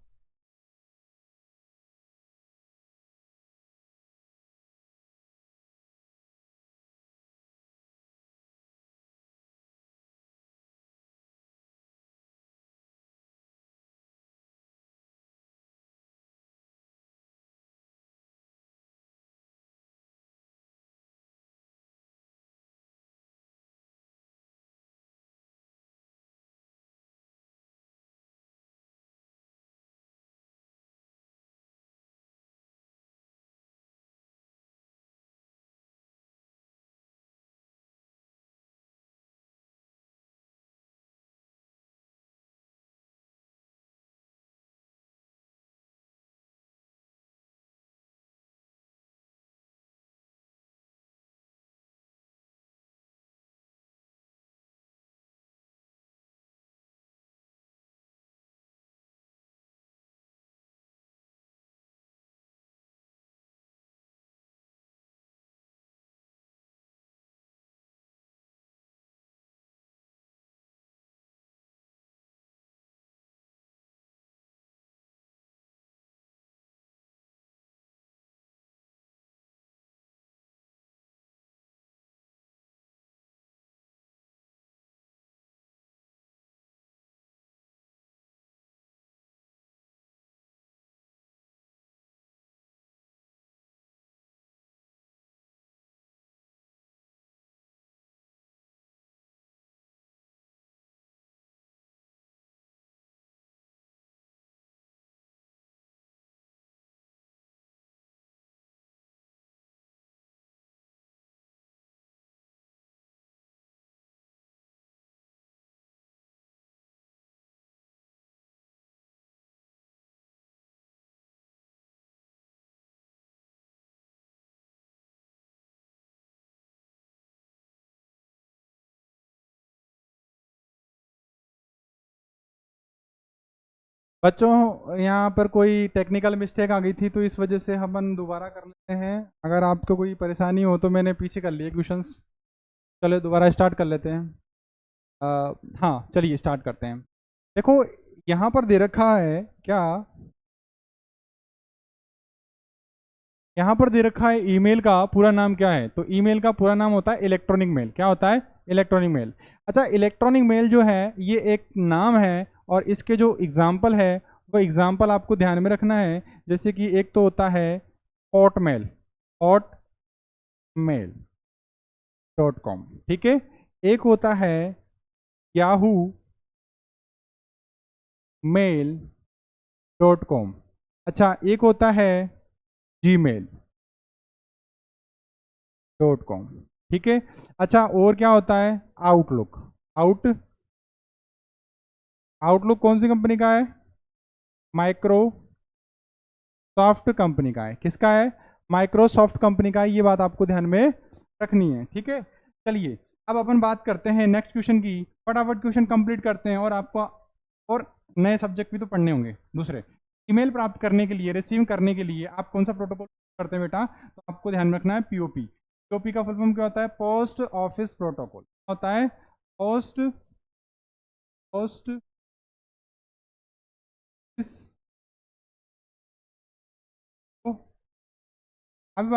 बच्चों यहाँ पर कोई टेक्निकल मिस्टेक आ गई थी तो इस वजह से हम दोबारा कर लेते हैं। अगर आपको कोई परेशानी हो तो मैंने पीछे कर लिए क्वेश्चंस। चलो दोबारा स्टार्ट कर लेते हैं। हाँ चलिए स्टार्ट करते हैं। देखो यहाँ पर दे रखा है क्या, यहाँ पर दे रखा है ईमेल का पूरा नाम क्या है। तो ईमेल का पूरा नाम होता है इलेक्ट्रॉनिक मेल। क्या होता है? Electronic mail. अच्छा इलेक्ट्रॉनिक मेल जो है ये एक नाम है और इसके जो एग्जाम्पल है वो एग्जाम्पल आपको ध्यान में रखना है। जैसे कि एक तो होता है हॉटमेल, hotmail.com, ठीक है। एक होता है याहू mail.com। अच्छा एक होता है gmail.com, ठीक है। अच्छा और क्या होता है? आउटलुक। आउटलुक कौन सी कंपनी का है? माइक्रोसॉफ्ट कंपनी का है। किसका है? माइक्रोसॉफ्ट कंपनी का है। ये बात आपको ध्यान में रखनी है, ठीक है। चलिए अब अपन बात करते हैं नेक्स्ट क्वेश्चन की। फटाफट क्वेश्चन कंप्लीट करते हैं और आपको और नए सब्जेक्ट भी तो पढ़ने होंगे दूसरे। ईमेल प्राप्त करने के लिए, रिसीव करने के लिए आप कौन सा प्रोटोकॉल करते हैं बेटा? तो आपको ध्यान रखना है पीओपी। पीओपी का फुल फॉर्म क्या होता है? Post office protocol. होता है पोस्ट पोस्ट अब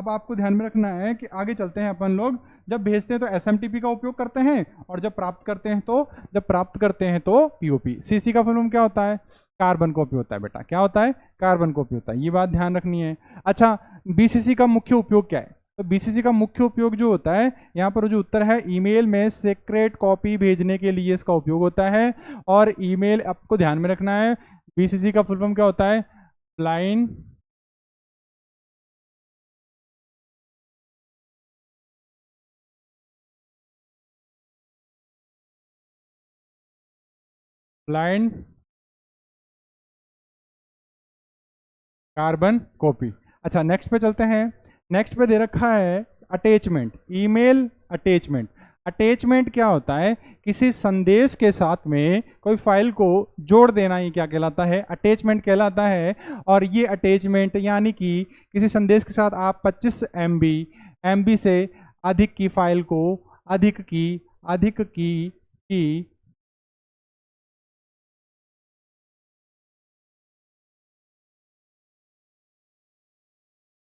आपको ध्यान में रखना है कि आगे चलते हैं अपन लोग जब भेजते हैं तो एसएमटीपी का उपयोग करते हैं और जब प्राप्त करते हैं तो पीओपी। सीसी का फुल फॉर्म क्या होता है? कार्बन कॉपी होता है बेटा। क्या होता है? कार्बन कॉपी होता है। ये बात ध्यान रखनी है। अच्छा बीसीसी का मुख्य उपयोग क्या है? तो बीसीसी का मुख्य उपयोग जो होता है, यहाँ पर जो उत्तर है, ईमेल में सीक्रेट कॉपी भेजने के लिए इसका उपयोग होता है। और ईमेल आपको ध्यान में रखना है, बीसीसी का फुल फॉर्म क्या होता है? Blind blind carbon copy. अच्छा नेक्स्ट पे चलते हैं। नेक्स्ट पे दे रखा है अटैचमेंट, ईमेल अटैचमेंट। अटैचमेंट क्या होता है? किसी संदेश के साथ में कोई फाइल को जोड़ देना, ही क्या कहलाता है? अटैचमेंट कहलाता है। और ये अटैचमेंट यानी कि किसी संदेश के साथ आप 25 MB से अधिक की फाइल को अधिक की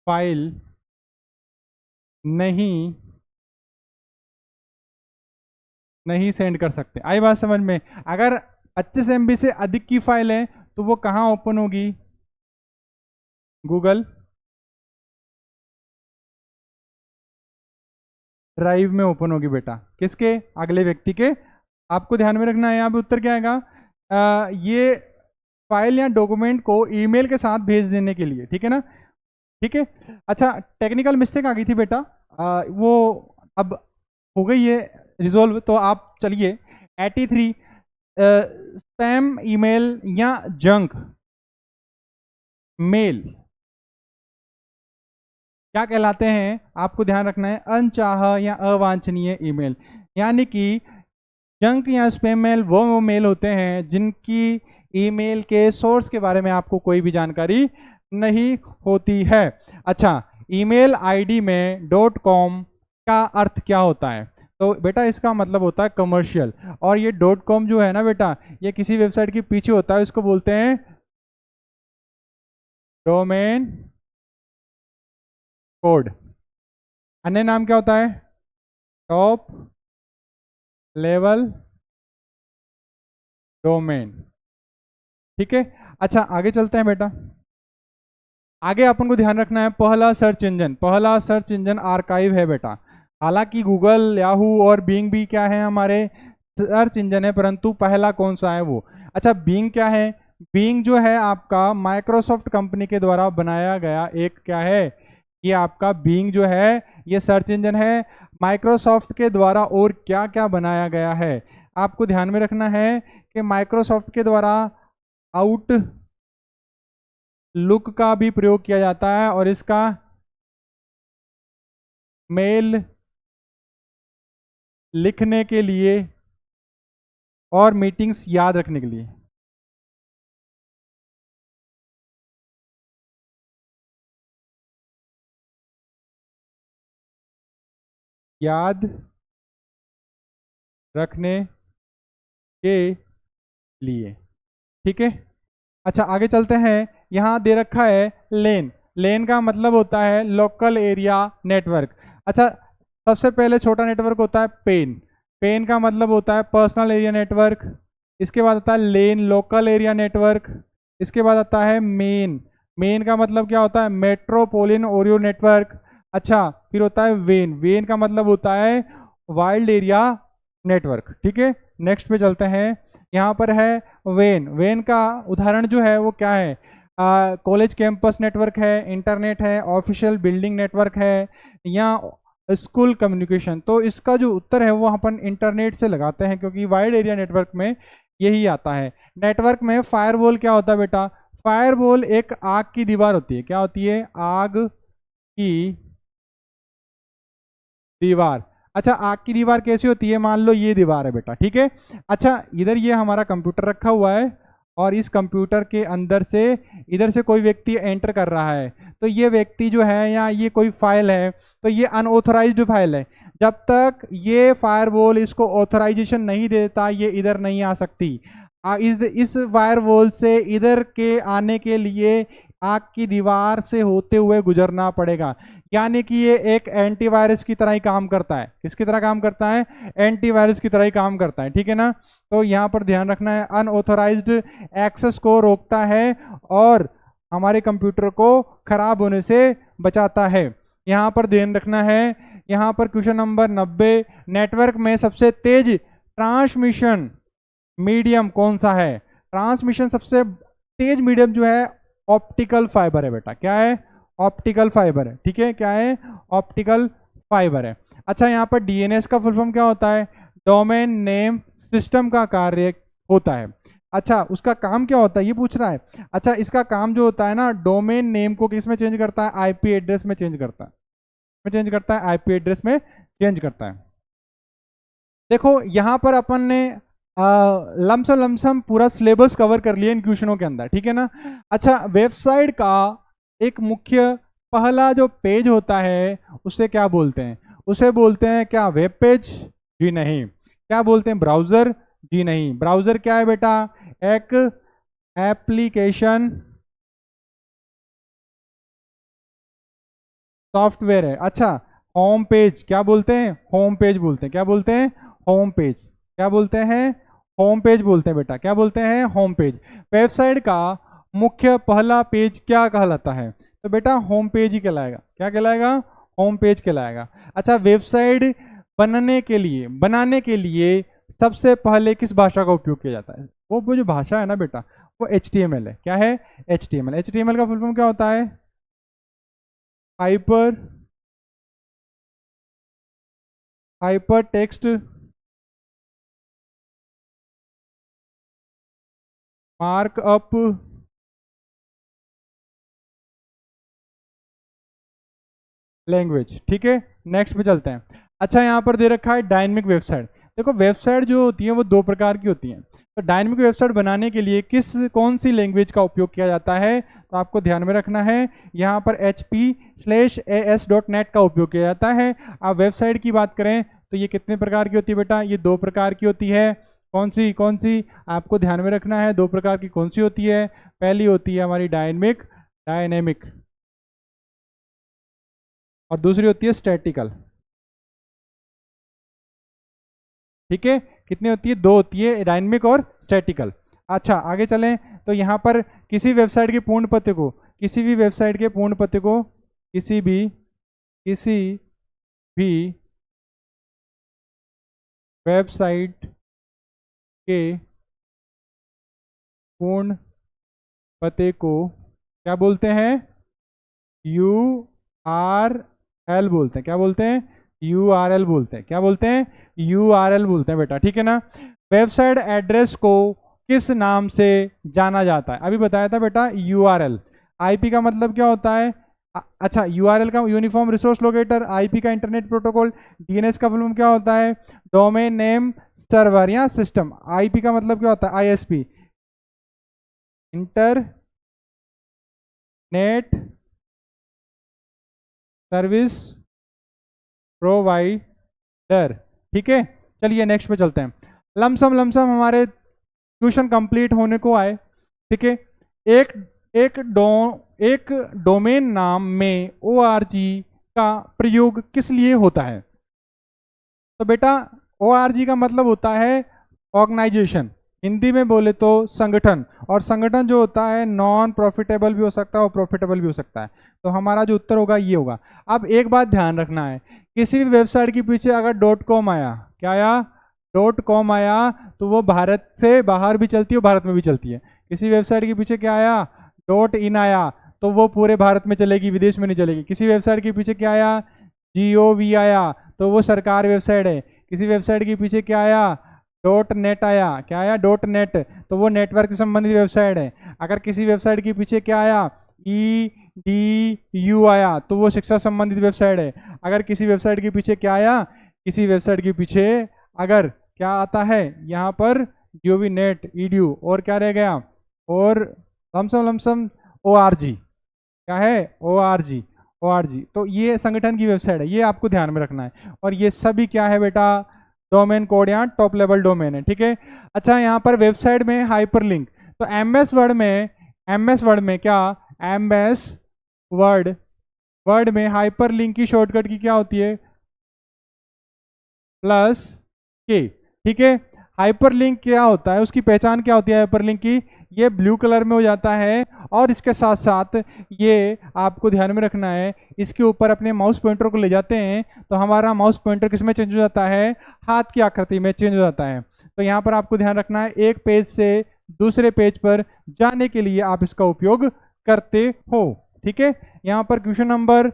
फाइल नहीं नहीं सेंड कर सकते। आई बात समझ में? अगर 25 MB से अधिक की फाइल है तो वो कहाँ ओपन होगी? गूगल ड्राइव में ओपन होगी बेटा। किसके? अगले व्यक्ति के। आपको ध्यान में रखना है यहाँ पे उत्तर क्या आएगा? ये फाइल या डॉक्यूमेंट को ईमेल के साथ भेज देने के लिए, ठीक है ना? ठीक है। अच्छा टेक्निकल मिस्टेक आ गई थी बेटा, वो अब हो गई है रिजोल्व। तो आप चलिए 83 स्पैम ईमेल या जंक मेल क्या कहलाते हैं? आपको ध्यान रखना है, अनचाहा या अवांछनीय ईमेल। यानी कि जंक या स्पैम मेल वो मेल होते हैं जिनकी ईमेल के सोर्स के बारे में आपको कोई भी जानकारी नहीं होती है। अच्छा ईमेल आईडी में .com का अर्थ क्या होता है? तो बेटा इसका मतलब होता है कमर्शियल। और ये .com जो है ना बेटा, ये किसी वेबसाइट के पीछे होता है, इसको बोलते हैं डोमेन कोड। अन्य नाम क्या होता है? टॉप लेवल डोमेन, ठीक है। अच्छा आगे चलते हैं बेटा। आगे अपन को ध्यान रखना है पहला सर्च इंजन आर्काइव है बेटा। हालांकि गूगल, याहू और बिंग भी क्या है? हमारे सर्च इंजन है, परंतु पहला कौन सा है वो? अच्छा बिंग क्या है? बिंग जो है आपका माइक्रोसॉफ्ट कंपनी के द्वारा बनाया गया एक क्या है? ये आपका बिंग जो है ये सर्च इंजन है माइक्रोसॉफ्ट के द्वारा। और क्या क्या बनाया गया है आपको ध्यान में रखना है कि माइक्रोसॉफ्ट के द्वारा आउटलुक का भी प्रयोग किया जाता है और इसका मेल लिखने के लिए और मीटिंग्स याद रखने के लिए। याद रखने के लिए। ठीक है, अच्छा आगे चलते हैं। यहाँ दे रखा है लेन। लेन का मतलब होता है लोकल एरिया नेटवर्क। अच्छा, सबसे पहले छोटा नेटवर्क होता है पेन। पेन का मतलब होता है पर्सनल एरिया नेटवर्क। इसके बाद आता है लेन, लोकल एरिया नेटवर्क। इसके बाद आता है मेन। मेन का मतलब क्या होता है? Metropolitan Oreo network. अच्छा, फिर होता है वेन। वेन का मतलब होता है वाइल्ड एरिया नेटवर्क। ठीक है, नेक्स्ट पे चलते हैं। यहाँ पर है वेन। वेन का उदाहरण जो है वो क्या है? कॉलेज कैंपस नेटवर्क है, इंटरनेट है, ऑफिशियल बिल्डिंग नेटवर्क है, या स्कूल कम्युनिकेशन। तो इसका जो उत्तर है वो अपन इंटरनेट से लगाते हैं, क्योंकि वाइड एरिया नेटवर्क में यही आता है। नेटवर्क में फायरवॉल क्या होता है बेटा? फायरवॉल एक आग की दीवार होती है। क्या होती है? आग की दीवार। अच्छा, आग की दीवार कैसी होती है? मान लो ये दीवार है बेटा, ठीक है। अच्छा, इधर ये हमारा कंप्यूटर रखा हुआ है, और इस कंप्यूटर के अंदर से इधर से कोई व्यक्ति एंटर कर रहा है। तो ये व्यक्ति जो है, या ये कोई फाइल है, तो ये अनऑथराइज्ड फाइल है। जब तक ये फायरवॉल इसको ऑथराइजेशन नहीं देता, ये इधर नहीं आ सकती। इस फायरवॉल से इधर के आने के लिए आग की दीवार से होते हुए गुजरना पड़ेगा। यानी कि ये एक एंटीवायरस की तरह ही काम करता है। किसकी तरह काम करता है? एंटीवायरस की तरह ही काम करता है। ठीक है ना? तो यहाँ पर ध्यान रखना है, अनऑथराइज्ड एक्सेस को रोकता है और हमारे कंप्यूटर को खराब होने से बचाता है। यहाँ पर ध्यान रखना है। यहाँ पर क्वेश्चन नंबर 90, नेटवर्क में सबसे तेज ट्रांसमिशन मीडियम कौन सा है? ट्रांसमिशन सबसे तेज मीडियम जो है ऑप्टिकल फाइबर है बेटा। क्या है? ऑप्टिकल फाइबर है। ठीक है, क्या है? ऑप्टिकल फाइबर है। अच्छा, यहाँ पर डीएनएस का फुल फॉर्म क्या होता है? डोमेन नेम सिस्टम का कार्य होता है। अच्छा, उसका काम क्या होता है ये पूछ रहा है। अच्छा, इसका काम जो होता है ना, डोमेन नेम को किस में चेंज करता है? आईपी एड्रेस में चेंज करता है। में चेंज करता है, आईपी एड्रेस में चेंज करता है। देखो यहाँ पर अपन ने लमसम पूरा सिलेबस कवर कर लिया इन क्वेश्चनों के अंदर। ठीक है ना? अच्छा, वेबसाइट का एक मुख्य पहला जो पेज होता है उसे क्या बोलते हैं? उसे बोलते हैं क्या? Web page? जी नहीं। क्या बोलते हैं? ब्राउजर? जी नहीं। ब्राउजर क्या है बेटा? एक एप्लीकेशन सॉफ्टवेयर है। अच्छा, होम पेज क्या बोलते हैं? होम पेज बोलते हैं। क्या बोलते हैं? Home page. क्या बोलते हैं? होम पेज बोलते हैं बेटा। क्या बोलते हैं? Home page. वेबसाइट का मुख्य पहला पेज क्या कहलाता है? तो बेटा होम पेज ही कहलाएगा। क्या कहलाएगा? होम पेज कहलाएगा। अच्छा, वेबसाइट बनाने के लिए सबसे पहले किस भाषा का उपयोग किया जाता है? वो जो भाषा है ना बेटा, वो HTML है। क्या है? HTML। HTML का फुल फॉर्म क्या होता है? Hyper hyper text markup language. ठीक है, नेक्स्ट पे चलते हैं। अच्छा, यहाँ पर दे रखा है डायनेमिक वेबसाइट। देखो, वेबसाइट जो होती है वो दो प्रकार की होती हैं। तो डायनेमिक वेबसाइट बनाने के लिए कौन सी लैंग्वेज का उपयोग किया जाता है? तो आपको ध्यान में रखना है, यहाँ पर HP/AS.NET का उपयोग किया जाता है। अब वेबसाइट की बात करें तो ये कितने प्रकार की होती है बेटा? ये दो प्रकार की होती है। कौन सी आपको ध्यान में रखना है, दो प्रकार की कौन सी होती है? पहली होती है हमारी डायनेमिक, और दूसरी होती है स्टैटिकल। ठीक है, कितनी होती है? दो होती है, डायनेमिक और स्टैटिकल। अच्छा, आगे चलें तो यहाँ पर किसी वेबसाइट के पूर्ण पते को किसी भी वेबसाइट के पूर्ण पते को किसी भी वेबसाइट के पूर्ण पते को क्या बोलते हैं? URL बोलते हैं। क्या बोलते हैं? URL बोलते हैं। क्या बोलते हैं? URL बोलते हैं बेटा। ठीक है ना? वेबसाइट एड्रेस को किस नाम से जाना जाता है? अभी बताया था बेटा, URL। IP का मतलब क्या होता है? अच्छा, URL का यूनिफॉर्म रिसोर्स लोकेटर। IP का इंटरनेट प्रोटोकॉल। DNS का फुल फॉर्म क्या होता है? डोमेन नेम सर्वर या सिस्टम। IP का मतलब क्या होता है? ISP, internet service provider. डर। ठीक है, चलिए नेक्स्ट पे चलते हैं। लमसम लमसम हमारे ट्यूशन कंप्लीट होने को आए। ठीक है, एक एक डो एक डोमेन नाम में ORG का प्रयोग किस लिए होता है? तो बेटा ORG का मतलब होता है ऑर्गेनाइजेशन, हिंदी में बोले तो संगठन। और संगठन जो होता है नॉन प्रॉफिटेबल भी हो सकता है और प्रॉफिटेबल भी हो सकता है। तो हमारा जो उत्तर होगा ये होगा। अब एक बात ध्यान रखना है, किसी भी वेबसाइट के पीछे अगर .com आया, क्या आया, .com आया, तो वो भारत से बाहर भी चलती है, भारत में भी चलती है। किसी वेबसाइट के पीछे क्या आया, .in आया, तो वो पूरे भारत में चलेगी, विदेश में नहीं चलेगी। किसी वेबसाइट के पीछे क्या आया, GOV आया, तो वो सरकार वेबसाइट है। किसी वेबसाइट के पीछे क्या आया, .net आया, क्या आया, .net, तो वो नेटवर्क से संबंधित वेबसाइट है। अगर किसी वेबसाइट के पीछे क्या आया, EDU आया, तो वो शिक्षा संबंधित वेबसाइट है। अगर किसी वेबसाइट के पीछे क्या आया, किसी वेबसाइट के पीछे अगर क्या आता है यहाँ पर GOV.net, EDU, और क्या रह गया, और लमसम लमसम ORG, क्या है, ORG। तो ये संगठन की वेबसाइट है, ये आपको ध्यान में रखना है। और ये सभी क्या है बेटा, डोमेन कोड या टॉप लेवल डोमेन है। ठीक है, अच्छा यहाँ पर वेबसाइट में हाइपरलिंक, तो MS वर्ड में क्या, MS वर्ड में हाइपरलिंक की शॉर्टकट की क्या होती है, +K। ठीक है, हाइपरलिंक क्या होता है, उसकी पहचान क्या होती है हाइपरलिंक की, ये ब्लू कलर में हो जाता है। और इसके साथ साथ ये आपको ध्यान में रखना है, इसके ऊपर अपने माउस पॉइंटर को ले जाते हैं तो हमारा माउस पॉइंटर किस में चेंज हो जाता है, हाथ की आकृति में चेंज हो जाता है। तो यहाँ पर आपको ध्यान रखना है, एक पेज से दूसरे पेज पर जाने के लिए आप इसका उपयोग करते हो। ठीक है, यहाँ पर क्वेश्चन नंबर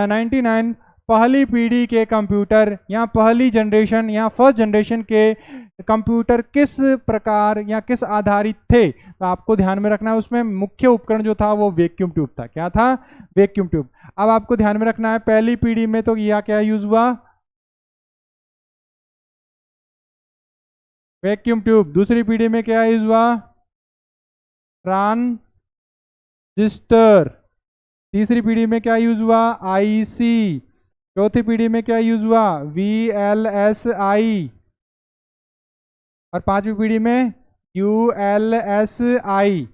99, पहली पीढ़ी के कंप्यूटर या पहली जनरेशन या फर्स्ट जनरेशन के कंप्यूटर किस प्रकार या किस आधारित थे? तो आपको ध्यान में रखना है, उसमें मुख्य उपकरण जो था वो वैक्यूम ट्यूब था। क्या था, वैक्यूम ट्यूब। अब आपको ध्यान में रखना है, पहली पीढ़ी में तो यह क्या यूज हुआ, वैक्यूम ट्यूब। दूसरी पीढ़ी में क्या यूज हुआ, ट्रांजिस्टर। तीसरी पीढ़ी में क्या यूज हुआ, IC। चौथी पीढ़ी में क्या यूज हुआ, VLSI। और पांचवी पीढ़ी में ULSI।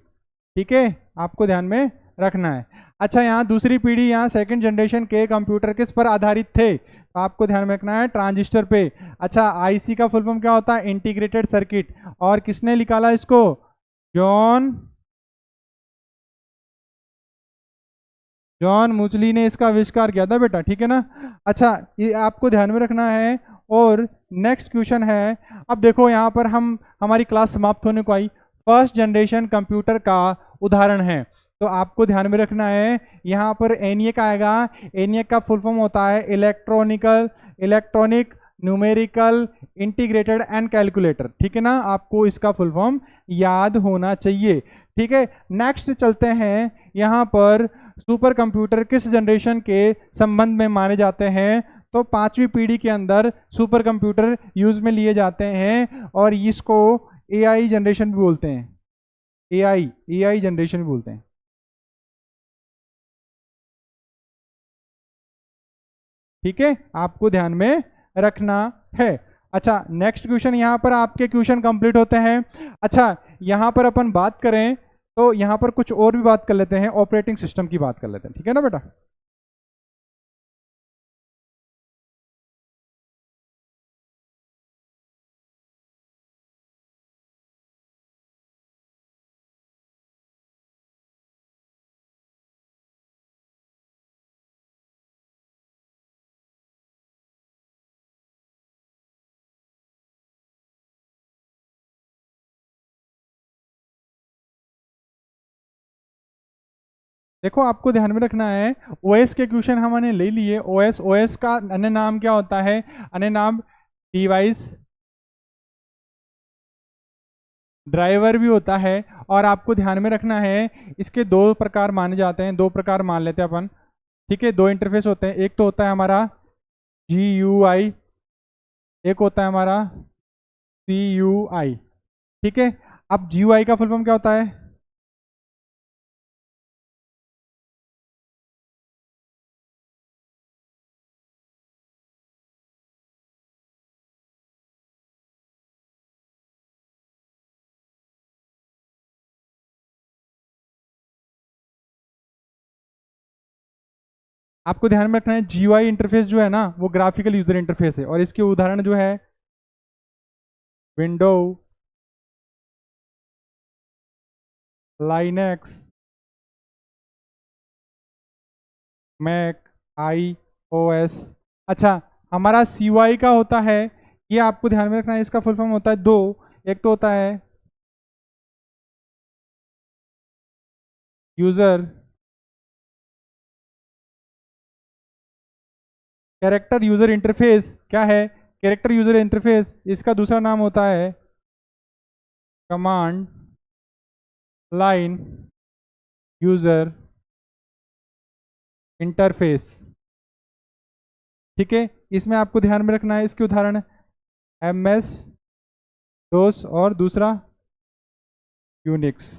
ठीक है, आपको ध्यान में रखना है। अच्छा, यहाँ दूसरी पीढ़ी, यहाँ सेकंड जनरेशन के कंप्यूटर किस पर आधारित थे? तो आपको ध्यान में रखना है, ट्रांजिस्टर पे। अच्छा, IC का फुल फॉर्म क्या होता है, इंटीग्रेटेड सर्किट। और किसने निकाला इसको, जॉन मुचली ने इसका आविष्कार किया था बेटा। ठीक है ना। अच्छा, ये आपको ध्यान में रखना है। और नेक्स्ट क्वेश्चन है, अब देखो यहाँ पर हमारी क्लास समाप्त होने को आई। फर्स्ट जनरेशन कंप्यूटर का उदाहरण है, तो आपको ध्यान में रखना है, यहाँ पर ENIAC आएगा। ENIAC का फुल फॉर्म होता है electronic numerical integrated and calculator. ठीक है ना, आपको इसका फुल फॉर्म याद होना चाहिए। ठीक है, नेक्स्ट चलते हैं। यहाँ पर सुपर कंप्यूटर किस जनरेशन के संबंध में माने जाते हैं? तो पांचवी पीढ़ी के अंदर सुपर कंप्यूटर यूज में लिए जाते हैं, और इसको AI जनरेशन भी बोलते हैं। AI जनरेशन भी बोलते हैं। ठीक है, आपको ध्यान में रखना है। अच्छा, नेक्स्ट क्वेश्चन, यहाँ पर आपके क्वेश्चन कंप्लीट होते हैं। अच्छा, यहाँ पर अपन बात करें तो यहाँ पर कुछ और भी बात कर लेते हैं, ऑपरेटिंग सिस्टम की बात कर लेते हैं। ठीक है ना बेटा। देखो, आपको ध्यान में रखना है, OS के क्वेश्चन हमने ले लिए। OS का अन्य नाम क्या होता है, अन्य नाम डिवाइस ड्राइवर भी होता है। और आपको ध्यान में रखना है, इसके दो प्रकार माने जाते हैं, दो प्रकार मान लेते हैं अपन। ठीक है, दो इंटरफेस होते हैं, एक तो होता है हमारा GUI, एक होता है हमारा CUI। ठीक है, अब GUI का फुल फॉर्म क्या होता है, आपको ध्यान में रखना है GUI इंटरफेस जो है ना वो ग्राफिकल यूजर इंटरफेस है, और इसके उदाहरण जो है विंडो, लाइनक्स, मैक, iOS। अच्छा, हमारा CUI का होता है, ये आपको ध्यान में रखना है, इसका फुल फॉर्म होता है दो। एक तो होता है यूजर कैरेक्टर यूजर इंटरफेस। क्या है? Character user interface. इसका दूसरा नाम होता है कमांड लाइन यूजर इंटरफेस। ठीक है, इसमें आपको ध्यान में रखना है, इसके उदाहरण MS DOS और दूसरा यूनिक्स।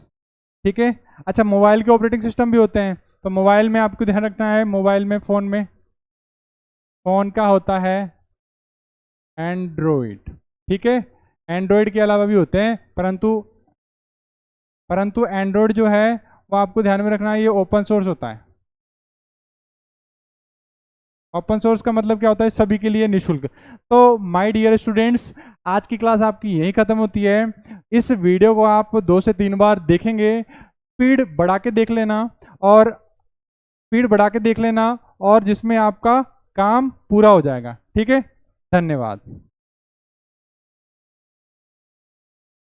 ठीक है। अच्छा, मोबाइल के ऑपरेटिंग सिस्टम भी होते हैं, तो मोबाइल में आपको ध्यान रखना है, मोबाइल में फ़ोन का होता है एंड्रॉइड। ठीक है, एंड्रॉइड के अलावा भी होते हैं, परंतु एंड्रॉइड जो है वो आपको ध्यान में रखना है, ये ओपन सोर्स होता है। ओपन सोर्स का मतलब क्या होता है? सभी के लिए निःशुल्क। तो माय डियर स्टूडेंट्स, आज की क्लास आपकी यहीं ख़त्म होती है। इस वीडियो को आप 2 से 3 बार देखेंगे, स्पीड बढ़ा के देख लेना, और जिसमें आपका काम पूरा हो जाएगा। ठीक है, धन्यवाद।